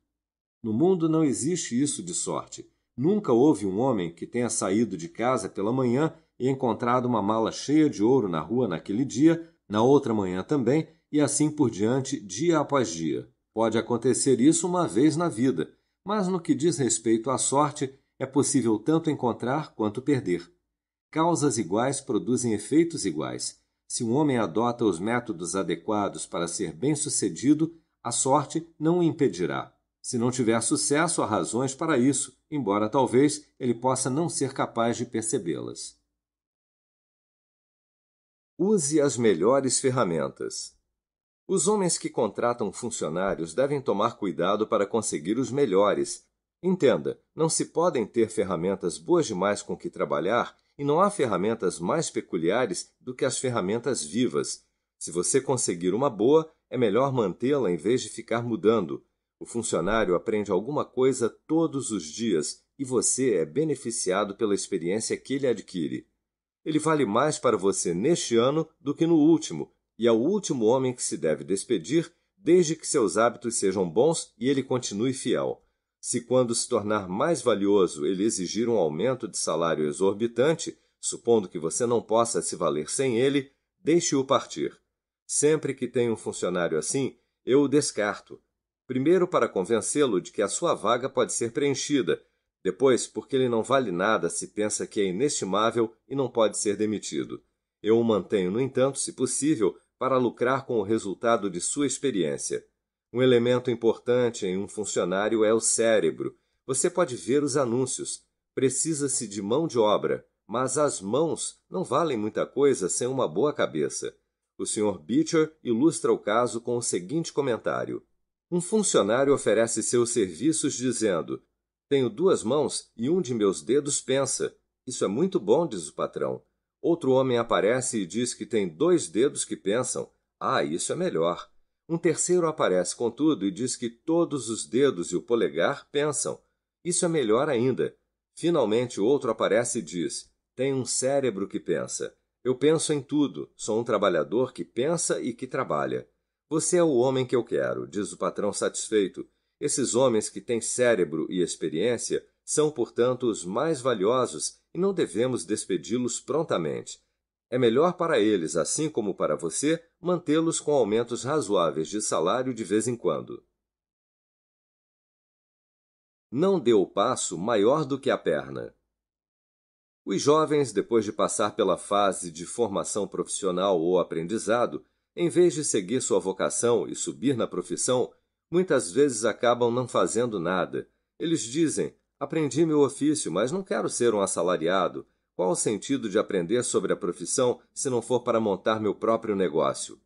No mundo não existe isso de sorte. Nunca houve um homem que tenha saído de casa pela manhã e encontrado uma mala cheia de ouro na rua naquele dia, na outra manhã também, e assim por diante, dia após dia. Pode acontecer isso uma vez na vida, mas no que diz respeito à sorte, é possível tanto encontrar quanto perder. Causas iguais produzem efeitos iguais. Se um homem adota os métodos adequados para ser bem-sucedido, a sorte não o impedirá. Se não tiver sucesso, há razões para isso, embora talvez ele possa não ser capaz de percebê-las. Use as melhores ferramentas. Os homens que contratam funcionários devem tomar cuidado para conseguir os melhores. Entenda, não se podem ter ferramentas boas demais com que trabalhar e não há ferramentas mais peculiares do que as ferramentas vivas. Se você conseguir uma boa, é melhor mantê-la em vez de ficar mudando. O funcionário aprende alguma coisa todos os dias e você é beneficiado pela experiência que ele adquire. Ele vale mais para você neste ano do que no último, e é o último homem que se deve despedir, desde que seus hábitos sejam bons e ele continue fiel. Se quando se tornar mais valioso ele exigir um aumento de salário exorbitante, supondo que você não possa se valer sem ele, deixe-o partir. Sempre que tenho um funcionário assim, eu o descarto. Primeiro, para convencê-lo de que a sua vaga pode ser preenchida. Depois, porque ele não vale nada se pensa que é inestimável e não pode ser demitido. Eu o mantenho, no entanto, se possível, para lucrar com o resultado de sua experiência. Um elemento importante em um funcionário é o cérebro. Você pode ver os anúncios. Precisa-se de mão de obra, mas as mãos não valem muita coisa sem uma boa cabeça. O Sr. Beecher ilustra o caso com o seguinte comentário. Um funcionário oferece seus serviços dizendo: tenho 2 mãos e um de meus dedos pensa. Isso é muito bom, diz o patrão. Outro homem aparece e diz que tem 2 dedos que pensam. Ah, isso é melhor. Um terceiro aparece, contudo, e diz que todos os dedos e o polegar pensam. Isso é melhor ainda. Finalmente, outro aparece e diz: tenho um cérebro que pensa. Eu penso em tudo. Sou um trabalhador que pensa e que trabalha. Você é o homem que eu quero, diz o patrão satisfeito. Esses homens que têm cérebro e experiência são, portanto, os mais valiosos e não devemos despedi-los prontamente. É melhor para eles, assim como para você, mantê-los com aumentos razoáveis de salário de vez em quando. Não dê o passo maior do que a perna. Os jovens, depois de passar pela fase de formação profissional ou aprendizado, em vez de seguir sua vocação e subir na profissão, muitas vezes acabam não fazendo nada. Eles dizem: aprendi meu ofício, mas não quero ser um assalariado. Qual o sentido de aprender sobre a profissão se não for para montar meu próprio negócio?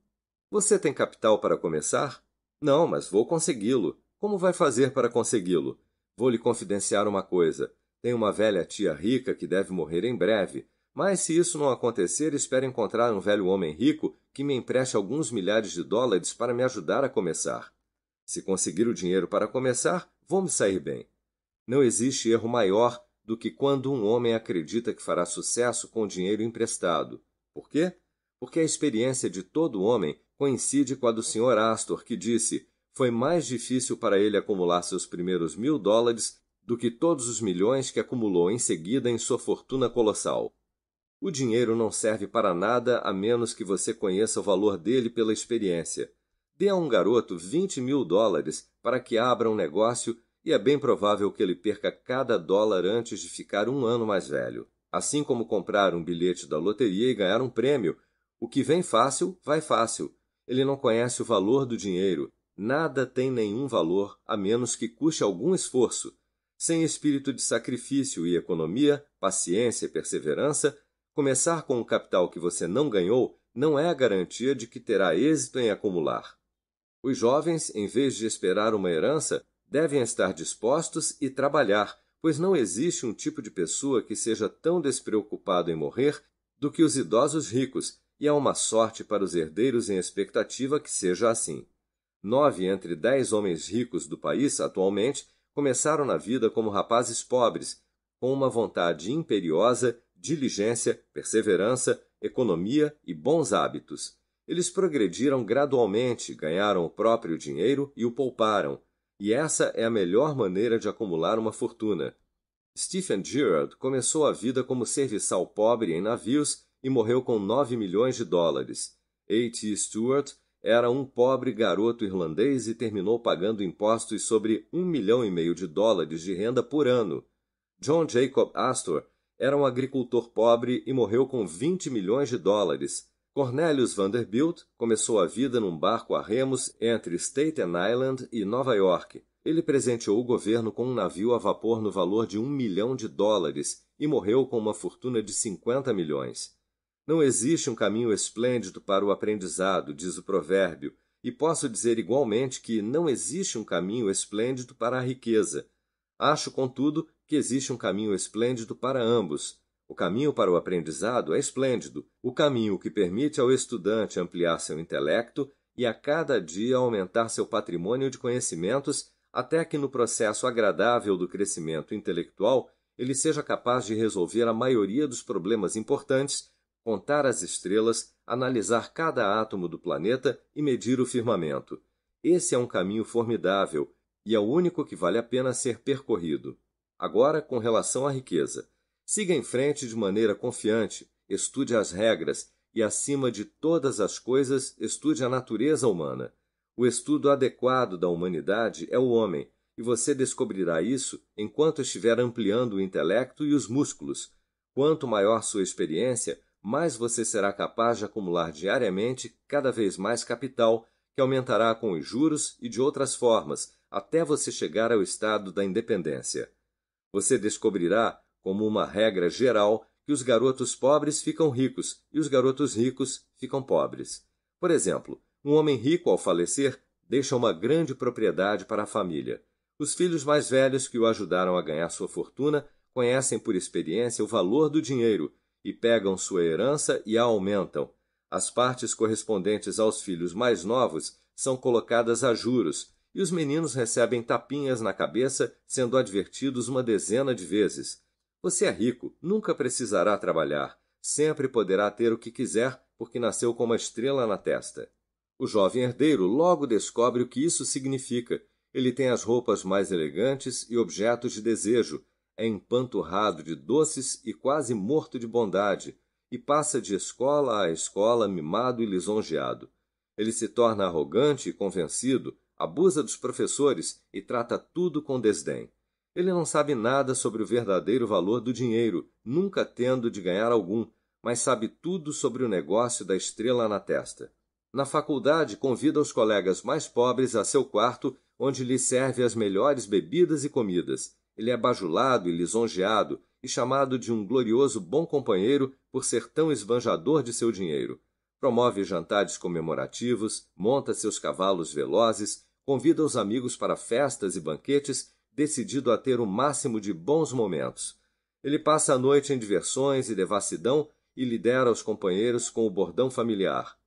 Você tem capital para começar? Não, mas vou consegui-lo. Como vai fazer para consegui-lo? Vou lhe confidenciar uma coisa. Tenho uma velha tia rica que deve morrer em breve. Mas se isso não acontecer, espero encontrar um velho homem rico que me empreste alguns milhares de dólares para me ajudar a começar. Se conseguir o dinheiro para começar, vou me sair bem. Não existe erro maior do que quando um homem acredita que fará sucesso com dinheiro emprestado. Por quê? Porque a experiência de todo homem coincide com a do Sr. Astor, que disse: foi mais difícil para ele acumular seus primeiros $1.000 do que todos os milhões que acumulou em seguida em sua fortuna colossal. O dinheiro não serve para nada a menos que você conheça o valor dele pela experiência. Dê a um garoto $20.000 para que abra um negócio e é bem provável que ele perca cada dólar antes de ficar 1 ano mais velho. Assim como comprar um bilhete da loteria e ganhar um prêmio. O que vem fácil, vai fácil. Ele não conhece o valor do dinheiro, Nada tem nenhum valor a menos que custe algum esforço. Sem espírito de sacrifício e economia, paciência e perseverança, começar com um capital que você não ganhou não é a garantia de que terá êxito em acumular. Os jovens, em vez de esperar uma herança, devem estar dispostos e trabalhar, pois não existe um tipo de pessoa que seja tão despreocupado em morrer do que os idosos ricos, e é uma sorte para os herdeiros em expectativa que seja assim. 9 entre 10 homens ricos do país, atualmente, começaram na vida como rapazes pobres, com uma vontade imperiosa, diligência, perseverança, economia e bons hábitos. Eles progrediram gradualmente, ganharam o próprio dinheiro e o pouparam, e essa é a melhor maneira de acumular uma fortuna. Stephen Girard começou a vida como serviçal pobre em navios e morreu com 9 milhões de dólares. A.T. Stewart era um pobre garoto irlandês e terminou pagando impostos sobre 1,5 milhão de dólares de renda por ano. John Jacob Astor era um agricultor pobre e morreu com 20 milhões de dólares. Cornelius Vanderbilt começou a vida num barco a remos entre Staten Island e Nova York. Ele presenteou o governo com um navio a vapor no valor de 1 milhão de dólares e morreu com uma fortuna de 50 milhões. Não existe um caminho esplêndido para o aprendizado, diz o provérbio, e posso dizer igualmente que não existe um caminho esplêndido para a riqueza. Acho, contudo, que existe um caminho esplêndido para ambos. O caminho para o aprendizado é esplêndido, o caminho que permite ao estudante ampliar seu intelecto e a cada dia aumentar seu patrimônio de conhecimentos até que no processo agradável do crescimento intelectual ele seja capaz de resolver a maioria dos problemas importantes, contar as estrelas, analisar cada átomo do planeta e medir o firmamento. Esse é um caminho formidável e é o único que vale a pena ser percorrido. Agora, com relação à riqueza. Siga em frente de maneira confiante, estude as regras e, acima de todas as coisas, estude a natureza humana. O estudo adequado da humanidade é o homem, e você descobrirá isso enquanto estiver ampliando o intelecto e os músculos. Quanto maior sua experiência, mais você será capaz de acumular diariamente cada vez mais capital, que aumentará com os juros e de outras formas, até você chegar ao estado da independência. Você descobrirá, como uma regra geral, que os garotos pobres ficam ricos e os garotos ricos ficam pobres. Por exemplo, um homem rico, ao falecer, deixa uma grande propriedade para a família. Os filhos mais velhos que o ajudaram a ganhar sua fortuna conhecem por experiência o valor do dinheiro e pegam sua herança e a aumentam. As partes correspondentes aos filhos mais novos são colocadas a juros e os meninos recebem tapinhas na cabeça, sendo advertidos uma dezena de vezes. Você é rico, nunca precisará trabalhar, sempre poderá ter o que quiser porque nasceu com uma estrela na testa. O jovem herdeiro logo descobre o que isso significa. Ele tem as roupas mais elegantes e objetos de desejo, é empanturrado de doces e quase morto de bondade, e passa de escola a escola mimado e lisonjeado. Ele se torna arrogante e convencido, abusa dos professores e trata tudo com desdém. Ele não sabe nada sobre o verdadeiro valor do dinheiro, nunca tendo de ganhar algum, mas sabe tudo sobre o negócio da estrela na testa. Na faculdade, convida os colegas mais pobres a seu quarto, onde lhe serve as melhores bebidas e comidas. Ele é bajulado e lisonjeado e chamado de um glorioso bom companheiro por ser tão esbanjador de seu dinheiro. Promove jantares comemorativos, monta seus cavalos velozes, convida os amigos para festas e banquetes, decidido a ter o máximo de bons momentos. Ele passa a noite em diversões e devassidão e lidera os companheiros com o bordão familiar.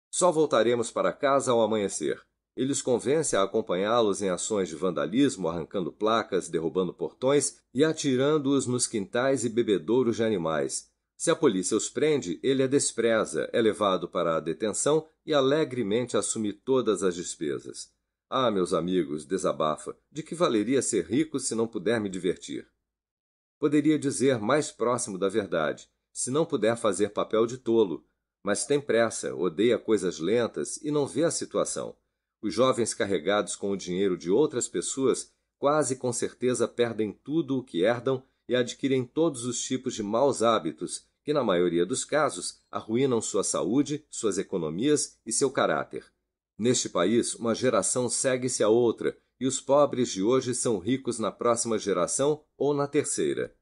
Só voltaremos para casa ao amanhecer. Ele os convence a acompanhá-los em ações de vandalismo, arrancando placas, derrubando portões e atirando-os nos quintais e bebedouros de animais. Se a polícia os prende, ele a despreza, é levado para a detenção e alegremente assume todas as despesas. Ah, meus amigos, desabafa, de que valeria ser rico se não puder me divertir? Poderia dizer mais próximo da verdade, se não puder fazer papel de tolo, mas tem pressa, odeia coisas lentas e não vê a situação. Os jovens carregados com o dinheiro de outras pessoas quase com certeza perdem tudo o que herdam e adquirem todos os tipos de maus hábitos que, na maioria dos casos, arruinam sua saúde, suas economias e seu caráter. Neste país, uma geração segue-se a outra, e os pobres de hoje são ricos na próxima geração ou na terceira.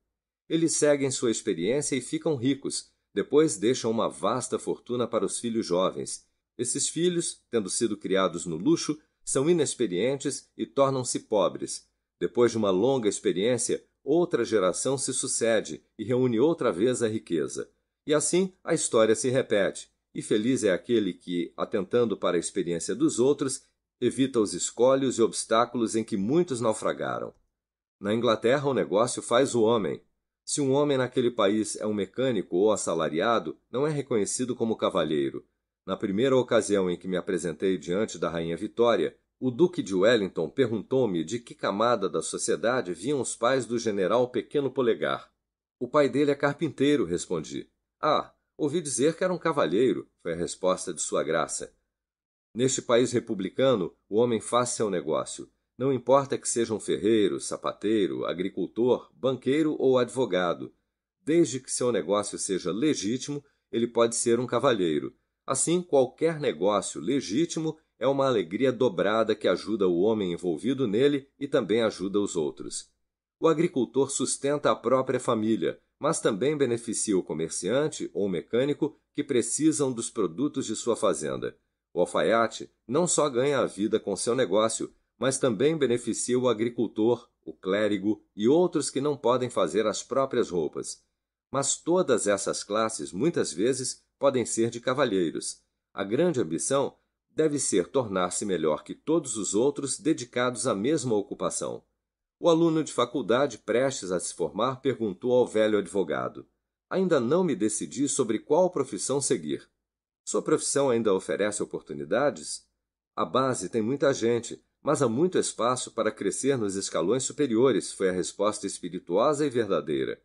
Eles seguem sua experiência e ficam ricos, depois deixam uma vasta fortuna para os filhos jovens. Esses filhos, tendo sido criados no luxo, são inexperientes e tornam-se pobres. Depois de uma longa experiência, outra geração se sucede e reúne outra vez a riqueza. E assim a história se repete, e feliz é aquele que, atentando para a experiência dos outros, evita os escolhos e obstáculos em que muitos naufragaram. Na Inglaterra, o negócio faz o homem. Se um homem naquele país é um mecânico ou assalariado, não é reconhecido como cavalheiro. Na primeira ocasião em que me apresentei diante da Rainha Vitória, o Duque de Wellington perguntou-me de que camada da sociedade vinham os pais do general Pequeno Polegar. O pai dele é carpinteiro, respondi. Ah, ouvi dizer que era um cavalheiro, foi a resposta de Sua Graça. Neste país republicano, o homem faz seu negócio. Não importa que seja um ferreiro, sapateiro, agricultor, banqueiro ou advogado. Desde que seu negócio seja legítimo, ele pode ser um cavalheiro. Assim, qualquer negócio legítimo é uma alegria dobrada que ajuda o homem envolvido nele e também ajuda os outros. O agricultor sustenta a própria família, mas também beneficia o comerciante ou mecânico que precisam dos produtos de sua fazenda. O alfaiate não só ganha a vida com seu negócio, mas também beneficia o agricultor, o clérigo e outros que não podem fazer as próprias roupas. Mas todas essas classes, muitas vezes, podem ser de cavalheiros. A grande ambição deve ser tornar-se melhor que todos os outros dedicados à mesma ocupação. O aluno de faculdade prestes a se formar perguntou ao velho advogado: Ainda não me decidi sobre qual profissão seguir. Sua profissão ainda oferece oportunidades? A base tem muita gente, mas há muito espaço para crescer nos escalões superiores, foi a resposta espirituosa e verdadeira.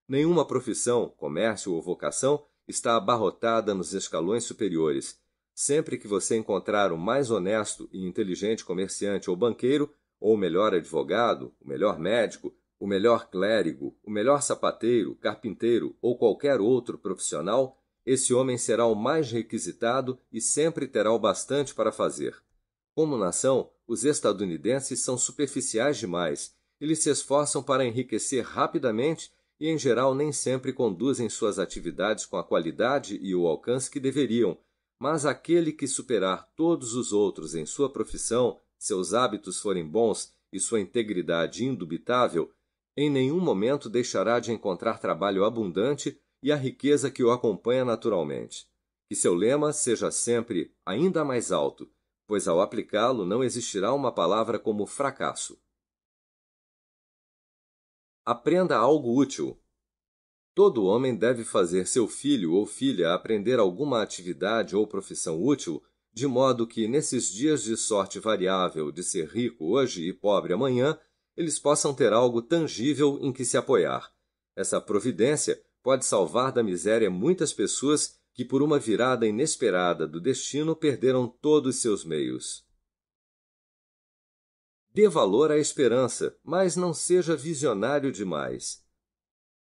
Nenhuma profissão, comércio ou vocação está abarrotada nos escalões superiores. Sempre que você encontrar o mais honesto e inteligente comerciante ou banqueiro, ou o melhor advogado, o melhor médico, o melhor clérigo, o melhor sapateiro, carpinteiro ou qualquer outro profissional, esse homem será o mais requisitado e sempre terá o bastante para fazer. Como nação, os estadunidenses são superficiais demais. Eles se esforçam para enriquecer rapidamente e, em geral, nem sempre conduzem suas atividades com a qualidade e o alcance que deveriam. Mas aquele que superar todos os outros em sua profissão, seus hábitos forem bons e sua integridade indubitável, em nenhum momento deixará de encontrar trabalho abundante e a riqueza que o acompanha naturalmente. Que seu lema seja sempre ainda mais alto, pois ao aplicá-lo não existirá uma palavra como fracasso. Aprenda algo útil. Todo homem deve fazer seu filho ou filha aprender alguma atividade ou profissão útil, de modo que, nesses dias de sorte variável de ser rico hoje e pobre amanhã, eles possam ter algo tangível em que se apoiar. Essa providência pode salvar da miséria muitas pessoas que, por uma virada inesperada do destino, perderam todos seus meios. Dê valor à esperança, mas não seja visionário demais.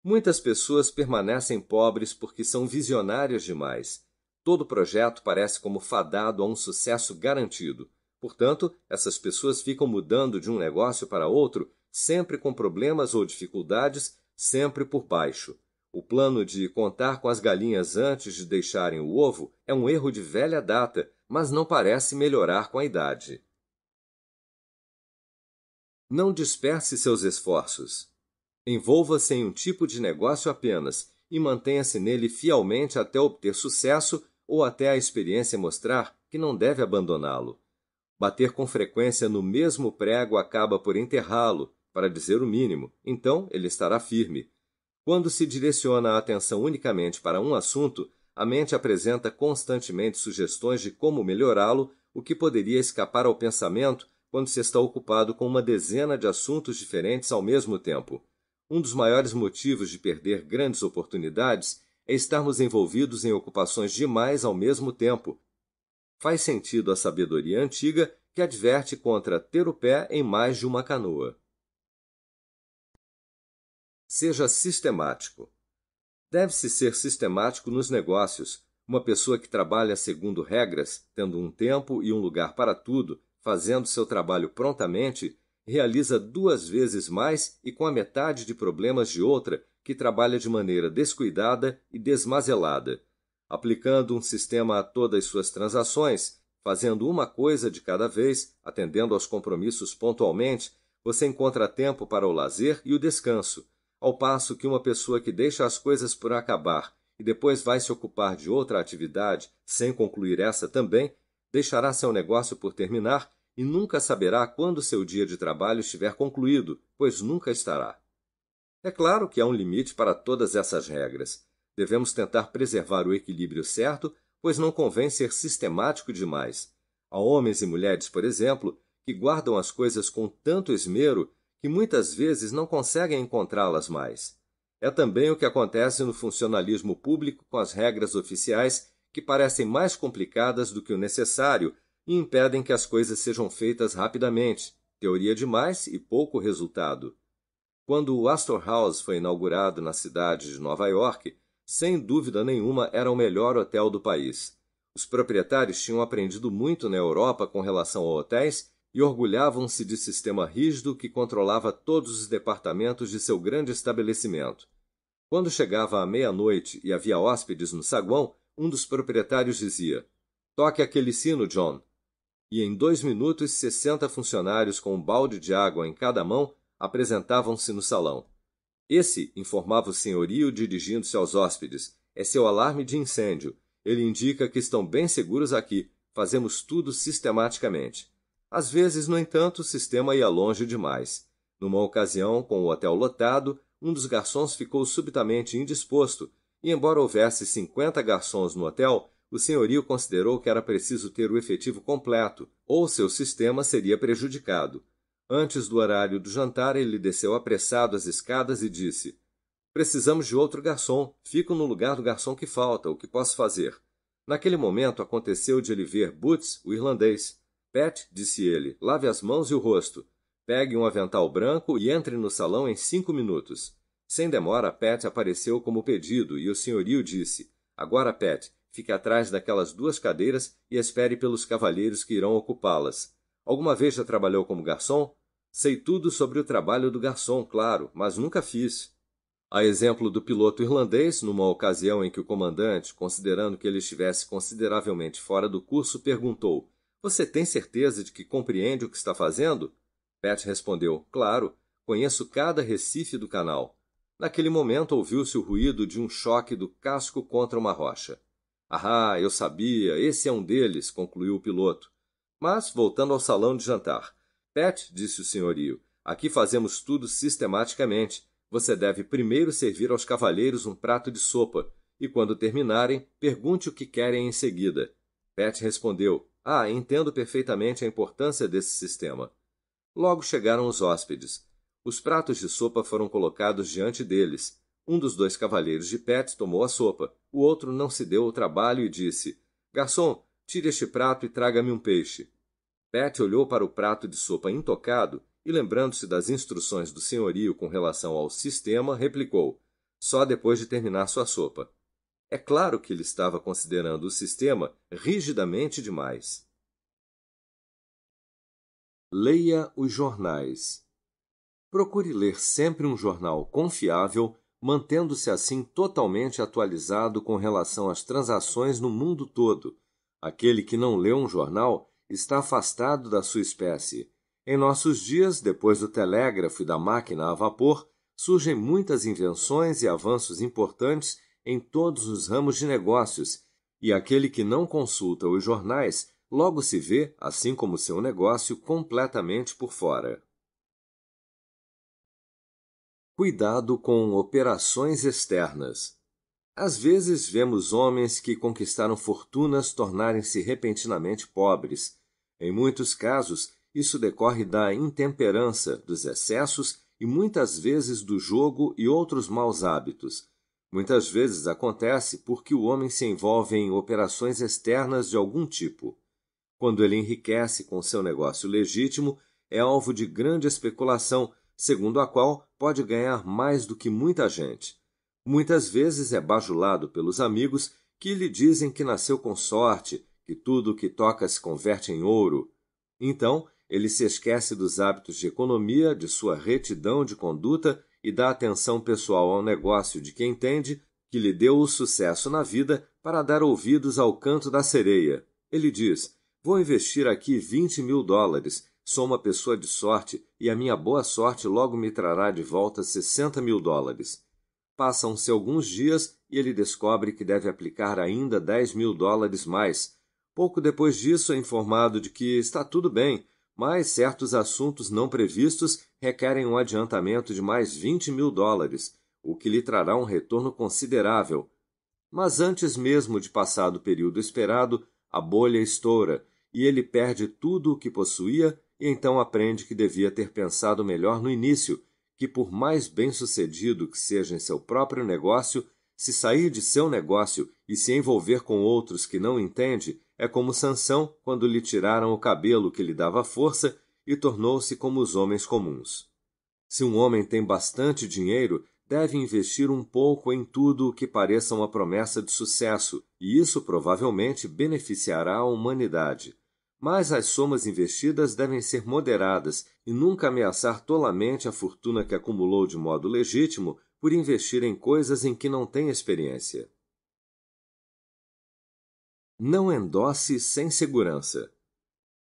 Muitas pessoas permanecem pobres porque são visionárias demais. Todo projeto parece como fadado a um sucesso garantido. Portanto, essas pessoas ficam mudando de um negócio para outro, sempre com problemas ou dificuldades, sempre por baixo. O plano de contar com as galinhas antes de deixarem o ovo é um erro de velha data, mas não parece melhorar com a idade. Não disperse seus esforços. Envolva-se em um tipo de negócio apenas e mantenha-se nele fielmente até obter sucesso ou até a experiência mostrar que não deve abandoná-lo. Bater com frequência no mesmo prego acaba por enterrá-lo, para dizer o mínimo, então ele estará firme. Quando se direciona a atenção unicamente para um assunto, a mente apresenta constantemente sugestões de como melhorá-lo, o que poderia escapar ao pensamento quando se está ocupado com uma dezena de assuntos diferentes ao mesmo tempo. Um dos maiores motivos de perder grandes oportunidades é estarmos envolvidos em ocupações demais ao mesmo tempo. Faz sentido a sabedoria antiga que adverte contra ter o pé em mais de uma canoa. Seja sistemático. Deve-se ser sistemático nos negócios. Uma pessoa que trabalha segundo regras, tendo um tempo e um lugar para tudo, fazendo seu trabalho prontamente, realiza 2 vezes mais e com a metade de problemas de outra que trabalha de maneira descuidada e desmazelada. Aplicando um sistema a todas suas transações, fazendo uma coisa de cada vez, atendendo aos compromissos pontualmente, você encontra tempo para o lazer e o descanso, ao passo que uma pessoa que deixa as coisas por acabar e depois vai se ocupar de outra atividade, sem concluir essa também, deixará seu negócio por terminar e nunca saberá quando seu dia de trabalho estiver concluído, pois nunca estará. É claro que há um limite para todas essas regras. Devemos tentar preservar o equilíbrio certo, pois não convém ser sistemático demais. Há homens e mulheres, por exemplo, que guardam as coisas com tanto esmero que muitas vezes não conseguem encontrá-las mais. É também o que acontece no funcionalismo público com as regras oficiais, que parecem mais complicadas do que o necessário e impedem que as coisas sejam feitas rapidamente, teoria demais e pouco resultado. Quando o Astor House foi inaugurado na cidade de Nova York, sem dúvida nenhuma era o melhor hotel do país. Os proprietários tinham aprendido muito na Europa com relação a hotéis e orgulhavam-se de sistema rígido que controlava todos os departamentos de seu grande estabelecimento. Quando chegava à meia-noite e havia hóspedes no saguão, um dos proprietários dizia: "Toque aquele sino, John." E em 2 minutos 60 funcionários com um balde de água em cada mão apresentavam-se no salão. "Esse", informava o senhorio dirigindo-se aos hóspedes, "é seu alarme de incêndio. Ele indica que estão bem seguros aqui. Fazemos tudo sistematicamente." Às vezes, no entanto, o sistema ia longe demais. Numa ocasião, com o hotel lotado, um dos garçons ficou subitamente indisposto, e embora houvesse 50 garçons no hotel, o senhorio considerou que era preciso ter o efetivo completo, ou seu sistema seria prejudicado. Antes do horário do jantar, ele desceu apressado as escadas e disse: "Precisamos de outro garçom. Fico no lugar do garçom que falta. O que posso fazer?" Naquele momento, aconteceu de ele ver Boots, o irlandês. "Pat", disse ele, "lave as mãos e o rosto. Pegue um avental branco e entre no salão em 5 minutos." Sem demora, Pat apareceu como pedido e o senhorio disse: "Agora, Pat, fique atrás daquelas 2 cadeiras e espere pelos cavalheiros que irão ocupá-las. Alguma vez já trabalhou como garçom?" "Sei tudo sobre o trabalho do garçom, claro, mas nunca fiz." A exemplo do piloto irlandês, numa ocasião em que o comandante, considerando que ele estivesse consideravelmente fora do curso, perguntou: "Você tem certeza de que compreende o que está fazendo?" Pat respondeu: "Claro, conheço cada recife do canal." Naquele momento ouviu-se o ruído de um choque do casco contra uma rocha. "Ah, eu sabia, esse é um deles", concluiu o piloto. Mas, voltando ao salão de jantar: "Pat", disse o senhorio, "aqui fazemos tudo sistematicamente. Você deve primeiro servir aos cavalheiros um prato de sopa, e quando terminarem, pergunte o que querem em seguida." Pat respondeu: "Ah, entendo perfeitamente a importância desse sistema." Logo chegaram os hóspedes. Os pratos de sopa foram colocados diante deles. Um dos 2 cavalheiros de Pat tomou a sopa. O outro não se deu o trabalho e disse: "Garçom, tire este prato e traga-me um peixe." Pat olhou para o prato de sopa intocado e, lembrando-se das instruções do senhorio com relação ao sistema, replicou: "Só depois de terminar sua sopa." É claro que ele estava considerando o sistema rigidamente demais. Leia os jornais. Procure ler sempre um jornal confiável, mantendo-se assim totalmente atualizado com relação às transações no mundo todo. Aquele que não lê um jornal está afastado da sua espécie. Em nossos dias, depois do telégrafo e da máquina a vapor, surgem muitas invenções e avanços importantes em todos os ramos de negócios, e aquele que não consulta os jornais logo se vê, assim como seu negócio, completamente por fora. Cuidado com operações externas. Às vezes vemos homens que conquistaram fortunas tornarem-se repentinamente pobres. Em muitos casos, isso decorre da intemperança, dos excessos e muitas vezes do jogo e outros maus hábitos. Muitas vezes acontece porque o homem se envolve em operações externas de algum tipo. Quando ele enriquece com seu negócio legítimo, é alvo de grande especulação, segundo a qual pode ganhar mais do que muita gente. Muitas vezes é bajulado pelos amigos que lhe dizem que nasceu com sorte, que tudo o que toca se converte em ouro. Então, ele se esquece dos hábitos de economia, de sua retidão de conduta e da atenção pessoal ao negócio de quem entende, que lhe deu o sucesso na vida, para dar ouvidos ao canto da sereia. Ele diz: vou investir aqui $20.000, sou uma pessoa de sorte e a minha boa sorte logo me trará de volta $60.000. Passam-se alguns dias e ele descobre que deve aplicar ainda $10.000 mais. Pouco depois disso é informado de que está tudo bem, mas certos assuntos não previstos requerem um adiantamento de mais $20.000, o que lhe trará um retorno considerável. Mas antes mesmo de passar do período esperado, a bolha estoura e ele perde tudo o que possuía e então aprende que devia ter pensado melhor no início, que por mais bem-sucedido que seja em seu próprio negócio, se sair de seu negócio e se envolver com outros que não entende, é como Sansão quando lhe tiraram o cabelo que lhe dava força e tornou-se como os homens comuns. Se um homem tem bastante dinheiro, deve investir um pouco em tudo o que pareça uma promessa de sucesso, e isso provavelmente beneficiará a humanidade. Mas as somas investidas devem ser moderadas e nunca ameaçar tolamente a fortuna que acumulou de modo legítimo por investir em coisas em que não tem experiência. Não endosse sem segurança.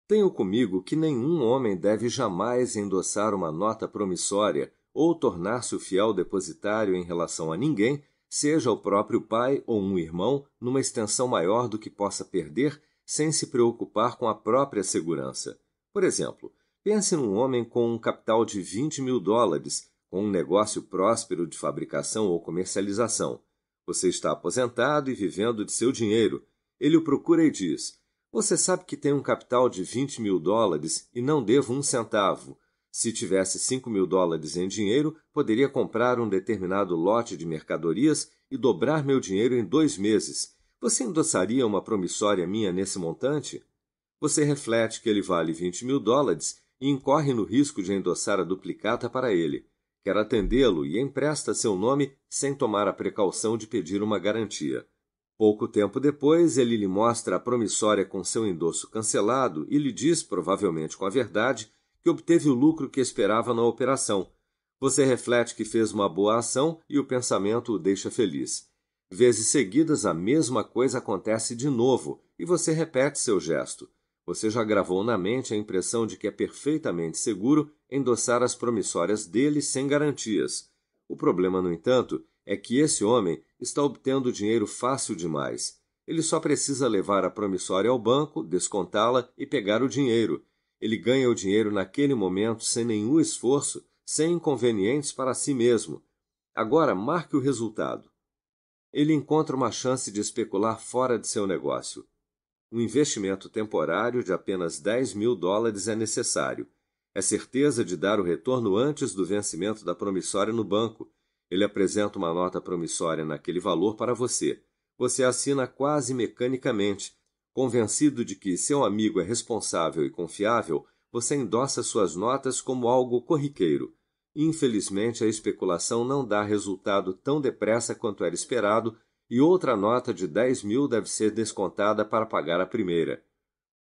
Tenho comigo que nenhum homem deve jamais endossar uma nota promissória ou tornar-se o fiel depositário em relação a ninguém, seja o próprio pai ou um irmão, numa extensão maior do que possa perder, sem se preocupar com a própria segurança. Por exemplo, pense num homem com um capital de $20.000, com um negócio próspero de fabricação ou comercialização. Você está aposentado e vivendo de seu dinheiro. Ele o procura e diz: você sabe que tem um capital de $20.000 e não devo um centavo. Se tivesse $5.000 em dinheiro, poderia comprar um determinado lote de mercadorias e dobrar meu dinheiro em 2 meses. Você endossaria uma promissória minha nesse montante? Você reflete que ele vale $20.000 e incorre no risco de endossar a duplicata para ele. Quer atendê-lo e empresta seu nome sem tomar a precaução de pedir uma garantia. Pouco tempo depois, ele lhe mostra a promissória com seu endosso cancelado e lhe diz, provavelmente com a verdade, que obteve o lucro que esperava na operação. Você reflete que fez uma boa ação e o pensamento o deixa feliz. Vezes seguidas, a mesma coisa acontece de novo e você repete seu gesto. Você já gravou na mente a impressão de que é perfeitamente seguro endossar as promissórias dele sem garantias. O problema, no entanto, é que esse homem está obtendo dinheiro fácil demais. Ele só precisa levar a promissória ao banco, descontá-la e pegar o dinheiro. Ele ganha o dinheiro naquele momento sem nenhum esforço, sem inconvenientes para si mesmo. Agora, marque o resultado. Ele encontra uma chance de especular fora de seu negócio. Um investimento temporário de apenas $10.000 é necessário. É certeza de dar o retorno antes do vencimento da promissória no banco. Ele apresenta uma nota promissória naquele valor para você. Você assina quase mecanicamente. Convencido de que seu amigo é responsável e confiável, você endossa suas notas como algo corriqueiro. Infelizmente, a especulação não dá resultado tão depressa quanto era esperado e outra nota de 10.000 deve ser descontada para pagar a primeira.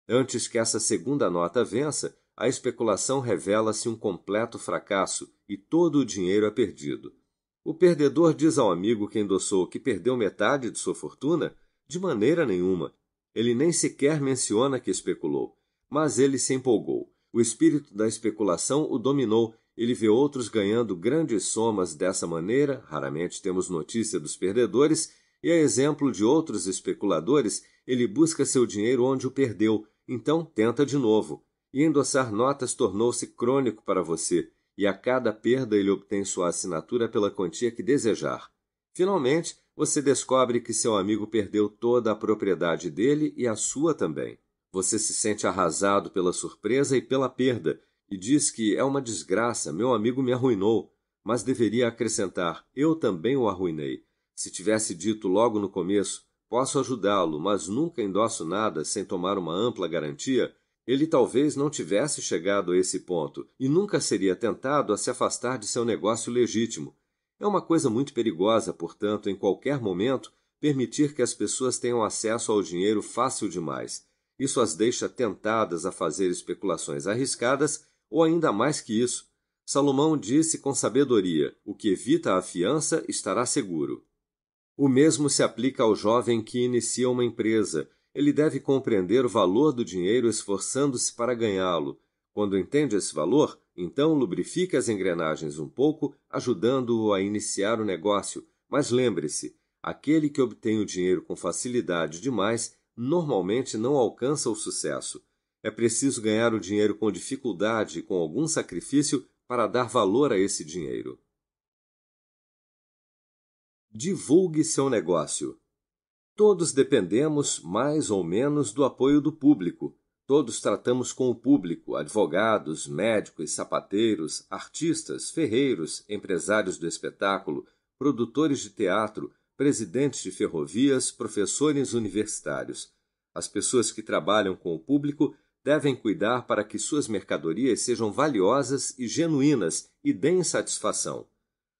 Antes que essa segunda nota vença, a especulação revela-se um completo fracasso e todo o dinheiro é perdido. O perdedor diz ao amigo que endossou que perdeu metade de sua fortuna? De maneira nenhuma. Ele nem sequer menciona que especulou. Mas ele se empolgou. O espírito da especulação o dominou. Ele vê outros ganhando grandes somas dessa maneira, raramente temos notícia dos perdedores, e a exemplo de outros especuladores, ele busca seu dinheiro onde o perdeu, então tenta de novo. E endossar notas tornou-se crônico para você, e a cada perda ele obtém sua assinatura pela quantia que desejar. Finalmente, você descobre que seu amigo perdeu toda a propriedade dele e a sua também. Você se sente arrasado pela surpresa e pela perda, e diz que é uma desgraça, meu amigo me arruinou, mas deveria acrescentar, eu também o arruinei. Se tivesse dito logo no começo, posso ajudá-lo, mas nunca endosso nada sem tomar uma ampla garantia, ele talvez não tivesse chegado a esse ponto e nunca seria tentado a se afastar de seu negócio legítimo. É uma coisa muito perigosa, portanto, em qualquer momento, permitir que as pessoas tenham acesso ao dinheiro fácil demais. Isso as deixa tentadas a fazer especulações arriscadas ou ainda mais que isso. Salomão disse com sabedoria: o que evita a fiança estará seguro. O mesmo se aplica ao jovem que inicia uma empresa. Ele deve compreender o valor do dinheiro esforçando-se para ganhá-lo. Quando entende esse valor, então lubrifique as engrenagens um pouco, ajudando-o a iniciar o negócio. Mas lembre-se, aquele que obtém o dinheiro com facilidade demais normalmente não alcança o sucesso. É preciso ganhar o dinheiro com dificuldade e com algum sacrifício para dar valor a esse dinheiro. Divulgue seu negócio. Todos dependemos, mais ou menos, do apoio do público. Todos tratamos com o público, advogados, médicos, sapateiros, artistas, ferreiros, empresários do espetáculo, produtores de teatro, presidentes de ferrovias, professores universitários. As pessoas que trabalham com o público devem cuidar para que suas mercadorias sejam valiosas e genuínas e deem satisfação.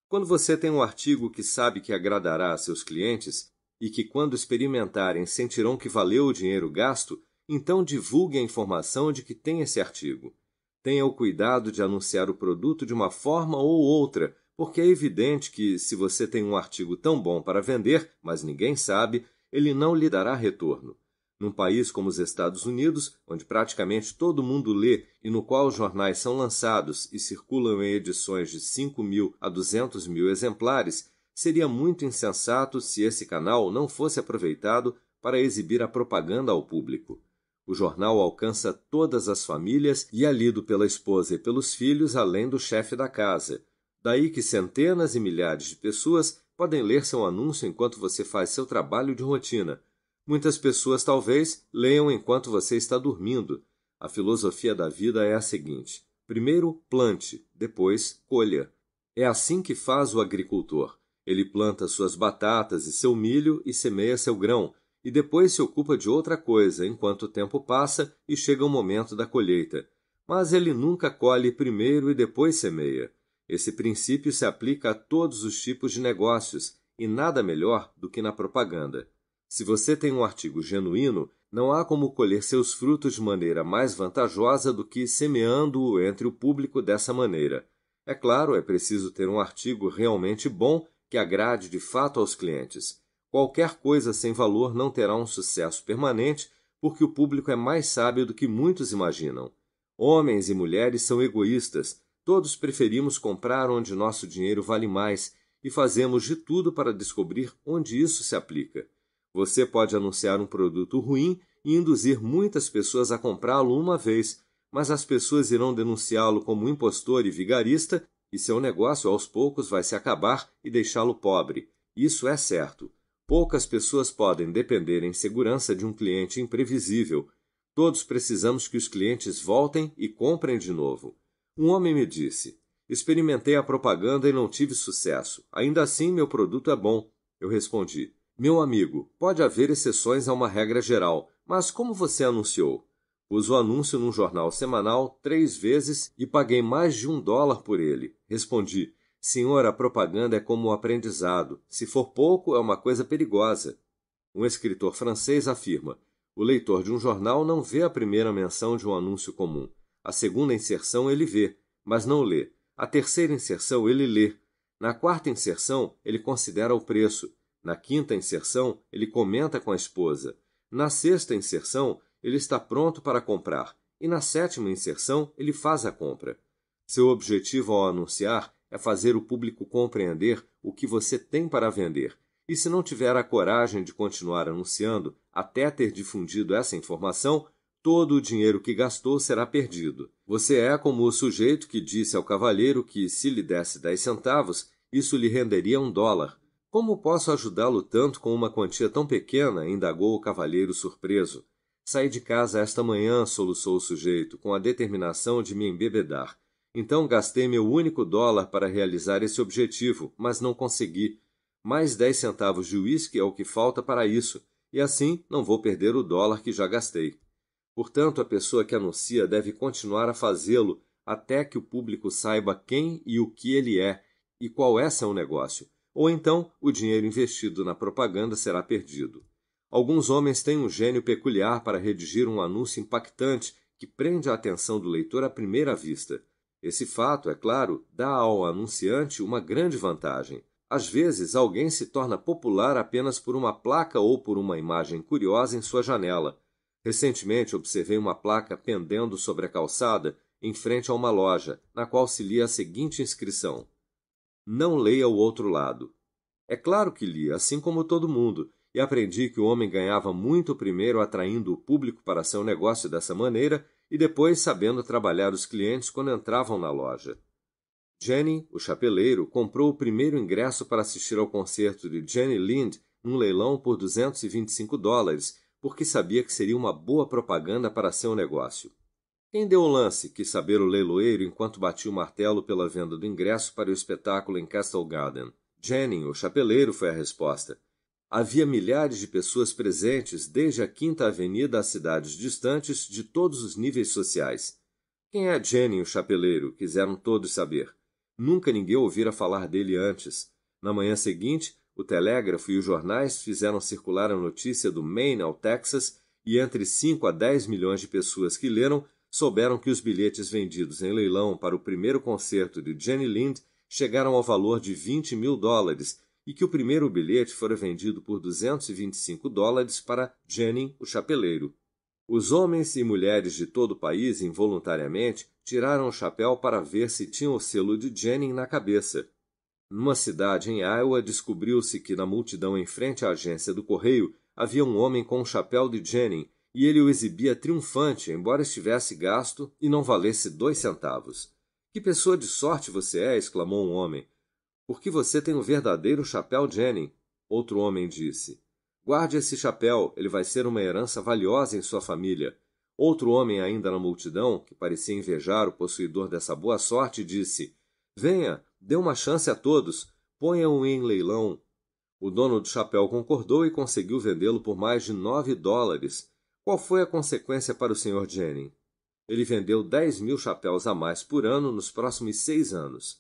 Quando você tem um artigo que sabe que agradará a seus clientes e que, quando experimentarem, sentirão que valeu o dinheiro gasto, então divulgue a informação de que tem esse artigo. Tenha o cuidado de anunciar o produto de uma forma ou outra, porque é evidente que, se você tem um artigo tão bom para vender, mas ninguém sabe, ele não lhe dará retorno. Num país como os Estados Unidos, onde praticamente todo mundo lê e no qual os jornais são lançados e circulam em edições de 5.000 a 200.000 exemplares, seria muito insensato se esse canal não fosse aproveitado para exibir a propaganda ao público. O jornal alcança todas as famílias e é lido pela esposa e pelos filhos, além do chefe da casa. Daí que centenas e milhares de pessoas podem ler seu anúncio enquanto você faz seu trabalho de rotina. Muitas pessoas, talvez, leiam enquanto você está dormindo. A filosofia da vida é a seguinte: primeiro plante, depois colha. É assim que faz o agricultor. Ele planta suas batatas e seu milho e semeia seu grão, e depois se ocupa de outra coisa enquanto o tempo passa e chega o momento da colheita. Mas ele nunca colhe primeiro e depois semeia. Esse princípio se aplica a todos os tipos de negócios, e nada melhor do que na propaganda. Se você tem um artigo genuíno, não há como colher seus frutos de maneira mais vantajosa do que semeando-o entre o público dessa maneira. É claro, é preciso ter um artigo realmente bom que agrade de fato aos clientes. Qualquer coisa sem valor não terá um sucesso permanente, porque o público é mais sábio do que muitos imaginam. Homens e mulheres são egoístas. Todos preferimos comprar onde nosso dinheiro vale mais e fazemos de tudo para descobrir onde isso se aplica. Você pode anunciar um produto ruim e induzir muitas pessoas a comprá-lo uma vez, mas as pessoas irão denunciá-lo como impostor e vigarista e seu negócio aos poucos vai se acabar e deixá-lo pobre. Isso é certo. Poucas pessoas podem depender em segurança de um cliente imprevisível. Todos precisamos que os clientes voltem e comprem de novo. Um homem me disse: experimentei a propaganda e não tive sucesso. Ainda assim, meu produto é bom. Eu respondi: meu amigo, pode haver exceções a uma regra geral, mas como você anunciou? Pus o anúncio num jornal semanal 3 vezes e paguei mais de $1 por ele. Respondi: senhor, a propaganda é como o aprendizado. Se for pouco, é uma coisa perigosa. Um escritor francês afirma: o leitor de um jornal não vê a primeira menção de um anúncio comum. A segunda inserção ele vê, mas não lê. A terceira inserção ele lê. Na quarta inserção, ele considera o preço. Na quinta inserção, ele comenta com a esposa. Na sexta inserção, ele está pronto para comprar. E na sétima inserção, ele faz a compra. Seu objetivo ao anunciar é fazer o público compreender o que você tem para vender. E se não tiver a coragem de continuar anunciando até ter difundido essa informação, todo o dinheiro que gastou será perdido. Você é como o sujeito que disse ao cavalheiro que, se lhe desse 10 centavos, isso lhe renderia $1. Como posso ajudá-lo tanto com uma quantia tão pequena? Indagou o cavalheiro surpreso. Saí de casa esta manhã, soluçou o sujeito, com a determinação de me embebedar. Então gastei meu único $1 para realizar esse objetivo, mas não consegui. Mais 10 centavos de uísque é o que falta para isso, e assim não vou perder o $1 que já gastei. Portanto, a pessoa que anuncia deve continuar a fazê-lo até que o público saiba quem e o que ele é e qual é seu negócio. ou então o dinheiro investido na propaganda será perdido. Alguns homens têm um gênio peculiar para redigir um anúncio impactante que prende a atenção do leitor à primeira vista. Esse fato, é claro, dá ao anunciante uma grande vantagem. Às vezes, alguém se torna popular apenas por uma placa ou por uma imagem curiosa em sua janela. Recentemente, observei uma placa pendendo sobre a calçada em frente a uma loja, na qual se lia a seguinte inscrição: "Não leia o outro lado." É claro que li, assim como todo mundo, e aprendi que o homem ganhava muito primeiro atraindo o público para seu negócio dessa maneira e depois sabendo trabalhar os clientes quando entravam na loja. Jenny, o chapeleiro, comprou o primeiro ingresso para assistir ao concerto de Jenny Lind num leilão por $225, porque sabia que seria uma boa propaganda para seu negócio. Quem deu o lance quis saber o leiloeiro enquanto batia o martelo pela venda do ingresso para o espetáculo em Castle Garden. Jenny, o chapeleiro, foi a resposta. Havia milhares de pessoas presentes desde a Quinta Avenida a cidades distantes de todos os níveis sociais. Quem é Jenny, o chapeleiro? Quiseram todos saber. Nunca ninguém ouvira falar dele antes. Na manhã seguinte, o telégrafo e os jornais fizeram circular a notícia do Maine ao Texas e entre 5 a 10 milhões de pessoas que leram souberam que os bilhetes vendidos em leilão para o primeiro concerto de Jenny Lind chegaram ao valor de $20 mil e que o primeiro bilhete fora vendido por $225 para Jenny, o chapeleiro. Os homens e mulheres de todo o país, involuntariamente, tiraram o chapéu para ver se tinham o selo de Jenny na cabeça. Numa cidade em Iowa, descobriu-se que na multidão em frente à agência do correio havia um homem com um chapéu de Jenny e ele o exibia triunfante, embora estivesse gasto e não valesse 2 centavos. "Que pessoa de sorte você é!" exclamou um homem. "Porque você tem o verdadeiro chapéu Jenny." Outro homem disse: "Guarde esse chapéu, ele vai ser uma herança valiosa em sua família." Outro homem ainda na multidão, que parecia invejar o possuidor dessa boa sorte, disse: "Venha, dê uma chance a todos, ponha-o em leilão." O dono do chapéu concordou e conseguiu vendê-lo por mais de $9. Qual foi a consequência para o Sr. Jenny? Ele vendeu 10 mil chapéus a mais por ano nos próximos 6 anos.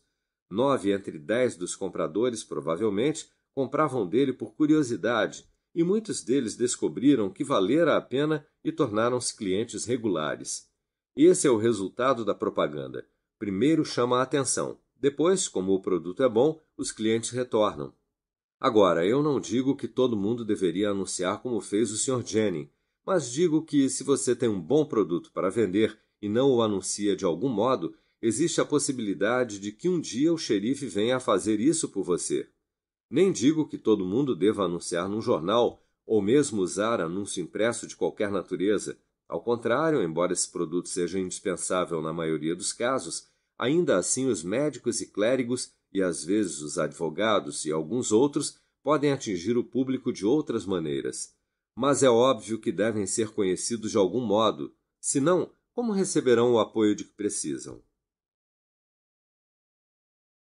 9 entre 10 dos compradores, provavelmente, compravam dele por curiosidade, e muitos deles descobriram que valera a pena e tornaram-se clientes regulares. Esse é o resultado da propaganda. Primeiro chama a atenção. Depois, como o produto é bom, os clientes retornam. Agora, eu não digo que todo mundo deveria anunciar como fez o Sr. Jenny, mas digo que se você tem um bom produto para vender e não o anuncia de algum modo, existe a possibilidade de que um dia o xerife venha a fazer isso por você. Nem digo que todo mundo deva anunciar num jornal ou mesmo usar anúncio impresso de qualquer natureza. Ao contrário, embora esse produto seja indispensável na maioria dos casos, ainda assim os médicos e clérigos, e às vezes os advogados e alguns outros, podem atingir o público de outras maneiras. Mas é óbvio que devem ser conhecidos de algum modo. Senão, como receberão o apoio de que precisam?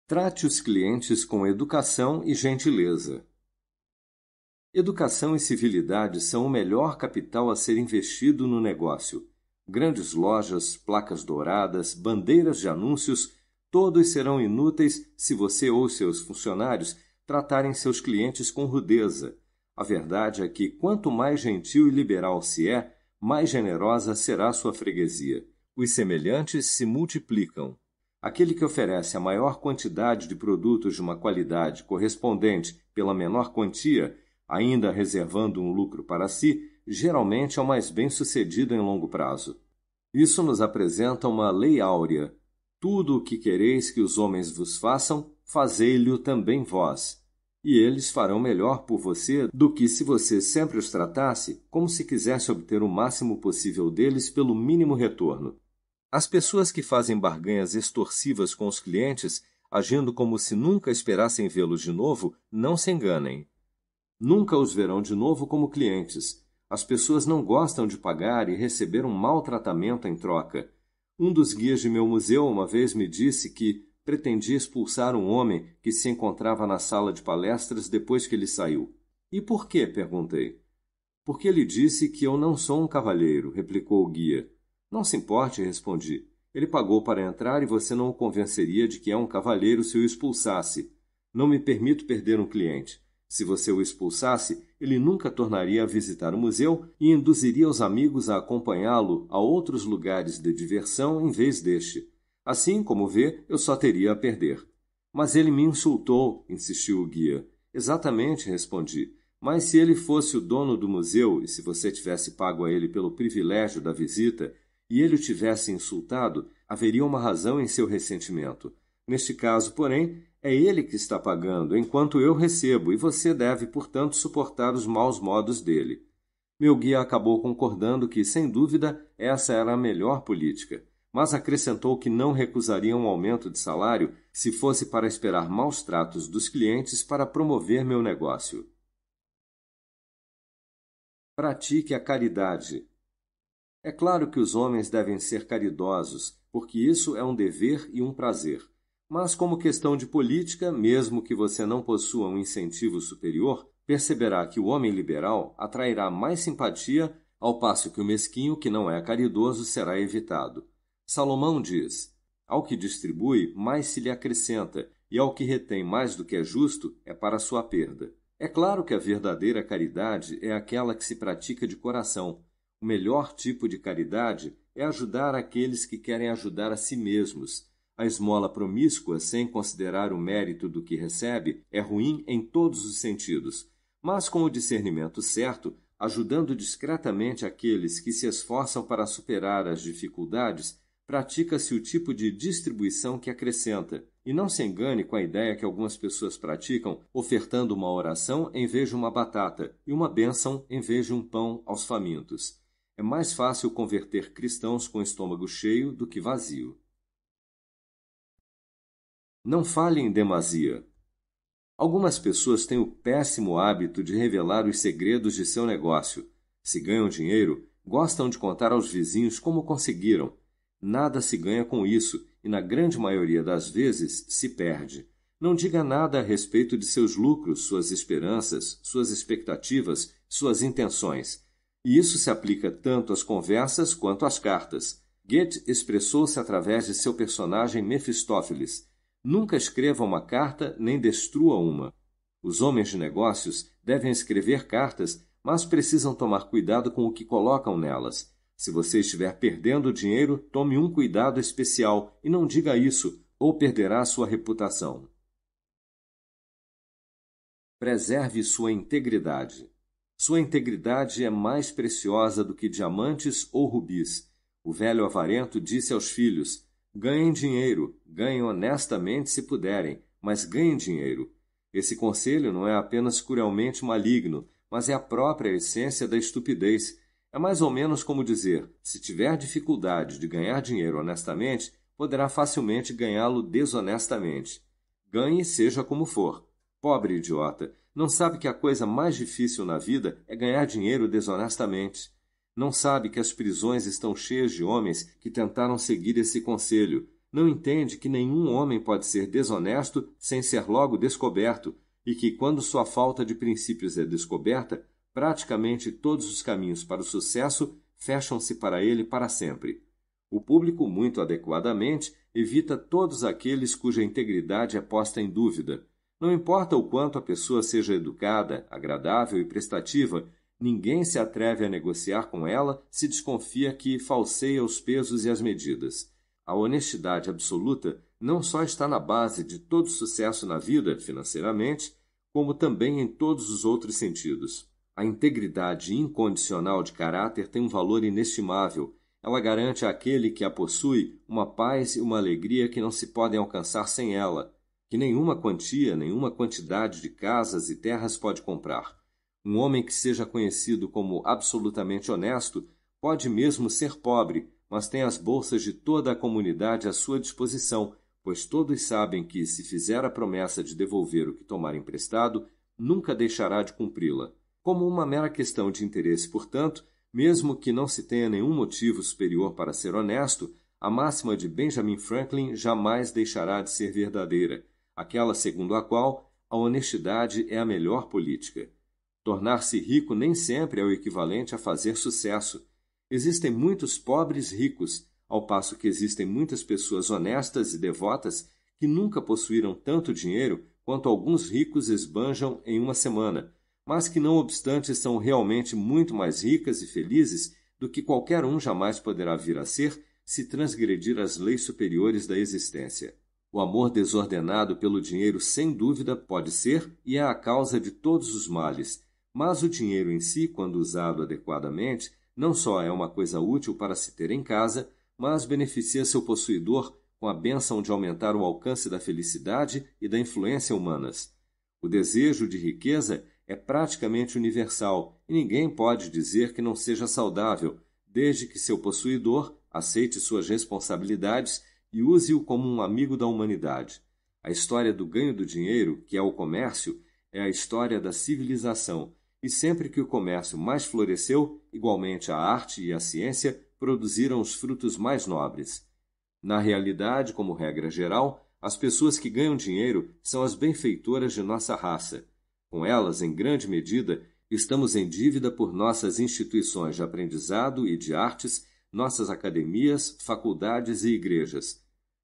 Trate os clientes com educação e gentileza. Educação e civilidade são o melhor capital a ser investido no negócio. Grandes lojas, placas douradas, bandeiras de anúncios, todos serão inúteis se você ou seus funcionários tratarem seus clientes com rudeza. A verdade é que quanto mais gentil e liberal se é, mais generosa será sua freguesia. Os semelhantes se multiplicam. Aquele que oferece a maior quantidade de produtos de uma qualidade correspondente pela menor quantia, ainda reservando um lucro para si, geralmente é o mais bem-sucedido em longo prazo. Isso nos apresenta uma lei áurea. Tudo o que quereis que os homens vos façam, fazei-lhe também vós. E eles farão melhor por você do que se você sempre os tratasse como se quisesse obter o máximo possível deles pelo mínimo retorno. As pessoas que fazem barganhas extorsivas com os clientes, agindo como se nunca esperassem vê-los de novo, não se enganem. Nunca os verão de novo como clientes. As pessoas não gostam de pagar e receber um mau tratamento em troca. Um dos guias de meu museu uma vez me disse que pretendia expulsar um homem que se encontrava na sala de palestras depois que ele saiu. E por quê? Perguntei. Porque ele disse que eu não sou um cavalheiro, replicou o guia. Não se importe, respondi. Ele pagou para entrar e você não o convenceria de que é um cavalheiro se o expulsasse. Não me permito perder um cliente. Se você o expulsasse, ele nunca tornaria a visitar o museu e induziria os amigos a acompanhá-lo a outros lugares de diversão em vez deste. Assim, como vê, eu só teria a perder. Mas ele me insultou, insistiu o guia. Exatamente, respondi. Mas se ele fosse o dono do museu e se você tivesse pago a ele pelo privilégio da visita e ele o tivesse insultado, haveria uma razão em seu ressentimento. Neste caso, porém, é ele que está pagando, enquanto eu recebo, e você deve, portanto, suportar os maus modos dele. Meu guia acabou concordando que, sem dúvida, essa era a melhor política, mas acrescentou que não recusaria um aumento de salário se fosse para esperar maus tratos dos clientes para promover meu negócio. Pratique a caridade. É claro que os homens devem ser caridosos, porque isso é um dever e um prazer. Mas, como questão de política, mesmo que você não possua um incentivo superior, perceberá que o homem liberal atrairá mais simpatia, ao passo que o mesquinho que não é caridoso será evitado. Salomão diz: ao que distribui, mais se lhe acrescenta, e ao que retém mais do que é justo, é para sua perda. É claro que a verdadeira caridade é aquela que se pratica de coração. O melhor tipo de caridade é ajudar aqueles que querem ajudar a si mesmos. A esmola promíscua, sem considerar o mérito do que recebe, é ruim em todos os sentidos. Mas com o discernimento certo, ajudando discretamente aqueles que se esforçam para superar as dificuldades, pratica-se o tipo de distribuição que acrescenta. E não se engane com a ideia que algumas pessoas praticam, ofertando uma oração em vez de uma batata e uma bênção em vez de um pão aos famintos. É mais fácil converter cristãos com estômago cheio do que vazio. Não fale em demasia. Algumas pessoas têm o péssimo hábito de revelar os segredos de seu negócio. Se ganham dinheiro, gostam de contar aos vizinhos como conseguiram. Nada se ganha com isso e, na grande maioria das vezes, se perde. Não diga nada a respeito de seus lucros, suas esperanças, suas expectativas, suas intenções. E isso se aplica tanto às conversas quanto às cartas. Goethe expressou-se através de seu personagem Mefistófeles. Nunca escreva uma carta nem destrua uma. Os homens de negócios devem escrever cartas, mas precisam tomar cuidado com o que colocam nelas. Se você estiver perdendo dinheiro, tome um cuidado especial e não diga isso, ou perderá sua reputação. Preserve sua integridade. Sua integridade é mais preciosa do que diamantes ou rubis. O velho avarento disse aos filhos: ganhem dinheiro, ganhem honestamente se puderem, mas ganhem dinheiro. Esse conselho não é apenas cruelmente maligno, mas é a própria essência da estupidez. É mais ou menos como dizer: se tiver dificuldade de ganhar dinheiro honestamente, poderá facilmente ganhá-lo desonestamente. Ganhe seja como for. Pobre idiota, não sabe que a coisa mais difícil na vida é ganhar dinheiro desonestamente. Não sabe que as prisões estão cheias de homens que tentaram seguir esse conselho. Não entende que nenhum homem pode ser desonesto sem ser logo descoberto e que, quando sua falta de princípios é descoberta, praticamente todos os caminhos para o sucesso fecham-se para ele para sempre. O público, muito adequadamente, evita todos aqueles cuja integridade é posta em dúvida. Não importa o quanto a pessoa seja educada, agradável e prestativa, ninguém se atreve a negociar com ela se desconfia que falseia os pesos e as medidas. A honestidade absoluta não só está na base de todo sucesso na vida, financeiramente, como também em todos os outros sentidos. A integridade incondicional de caráter tem um valor inestimável. Ela garante àquele que a possui uma paz e uma alegria que não se podem alcançar sem ela, que nenhuma quantia, nenhuma quantidade de casas e terras pode comprar. Um homem que seja conhecido como absolutamente honesto pode mesmo ser pobre, mas tem as bolsas de toda a comunidade à sua disposição, pois todos sabem que, se fizer a promessa de devolver o que tomar emprestado, nunca deixará de cumpri-la. Como uma mera questão de interesse, portanto, mesmo que não se tenha nenhum motivo superior para ser honesto, a máxima de Benjamin Franklin jamais deixará de ser verdadeira, aquela segundo a qual a honestidade é a melhor política. Tornar-se rico nem sempre é o equivalente a fazer sucesso. Existem muitos pobres ricos, ao passo que existem muitas pessoas honestas e devotas que nunca possuíram tanto dinheiro, quanto alguns ricos esbanjam em uma semana, mas que, não obstante, são realmente muito mais ricas e felizes do que qualquer um jamais poderá vir a ser se transgredir as leis superiores da existência. O amor desordenado pelo dinheiro, sem dúvida, pode ser e é a causa de todos os males, mas o dinheiro em si, quando usado adequadamente, não só é uma coisa útil para se ter em casa, mas beneficia seu possuidor com a bênção de aumentar o alcance da felicidade e da influência humanas. O desejo de riqueza é praticamente universal e ninguém pode dizer que não seja saudável, desde que seu possuidor aceite suas responsabilidades e use-o como um amigo da humanidade. A história do ganho do dinheiro, que é o comércio, é a história da civilização, e sempre que o comércio mais floresceu, igualmente a arte e a ciência produziram os frutos mais nobres. Na realidade, como regra geral, as pessoas que ganham dinheiro são as benfeitoras de nossa raça. Com elas, em grande medida, estamos em dívida por nossas instituições de aprendizado e de artes, nossas academias, faculdades e igrejas.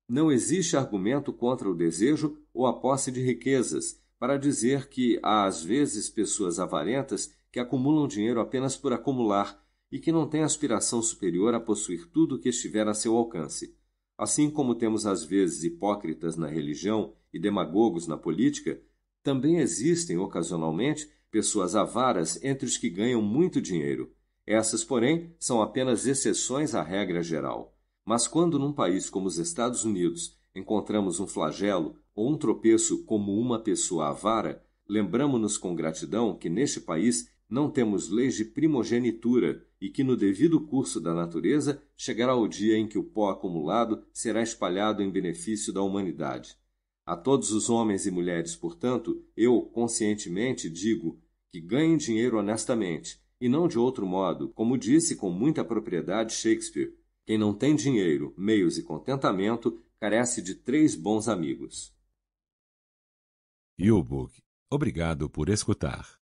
Não existe argumento contra o desejo ou a posse de riquezas, para dizer que há às vezes pessoas avarentas que acumulam dinheiro apenas por acumular e que não têm aspiração superior a possuir tudo o que estiver a seu alcance. Assim como temos às vezes hipócritas na religião e demagogos na política, também existem ocasionalmente pessoas avaras entre os que ganham muito dinheiro. Essas, porém, são apenas exceções à regra geral. Mas quando num país como os Estados Unidos encontramos um flagelo ou um tropeço como uma pessoa avara, lembramo-nos com gratidão que neste país não temos leis de primogenitura e que no devido curso da natureza chegará o dia em que o pó acumulado será espalhado em benefício da humanidade. A todos os homens e mulheres, portanto, eu conscientemente digo que ganhem dinheiro honestamente, e não de outro modo, como disse com muita propriedade Shakespeare: quem não tem dinheiro, meios e contentamento, carece de 3 bons amigos. U-Book. Obrigado por escutar.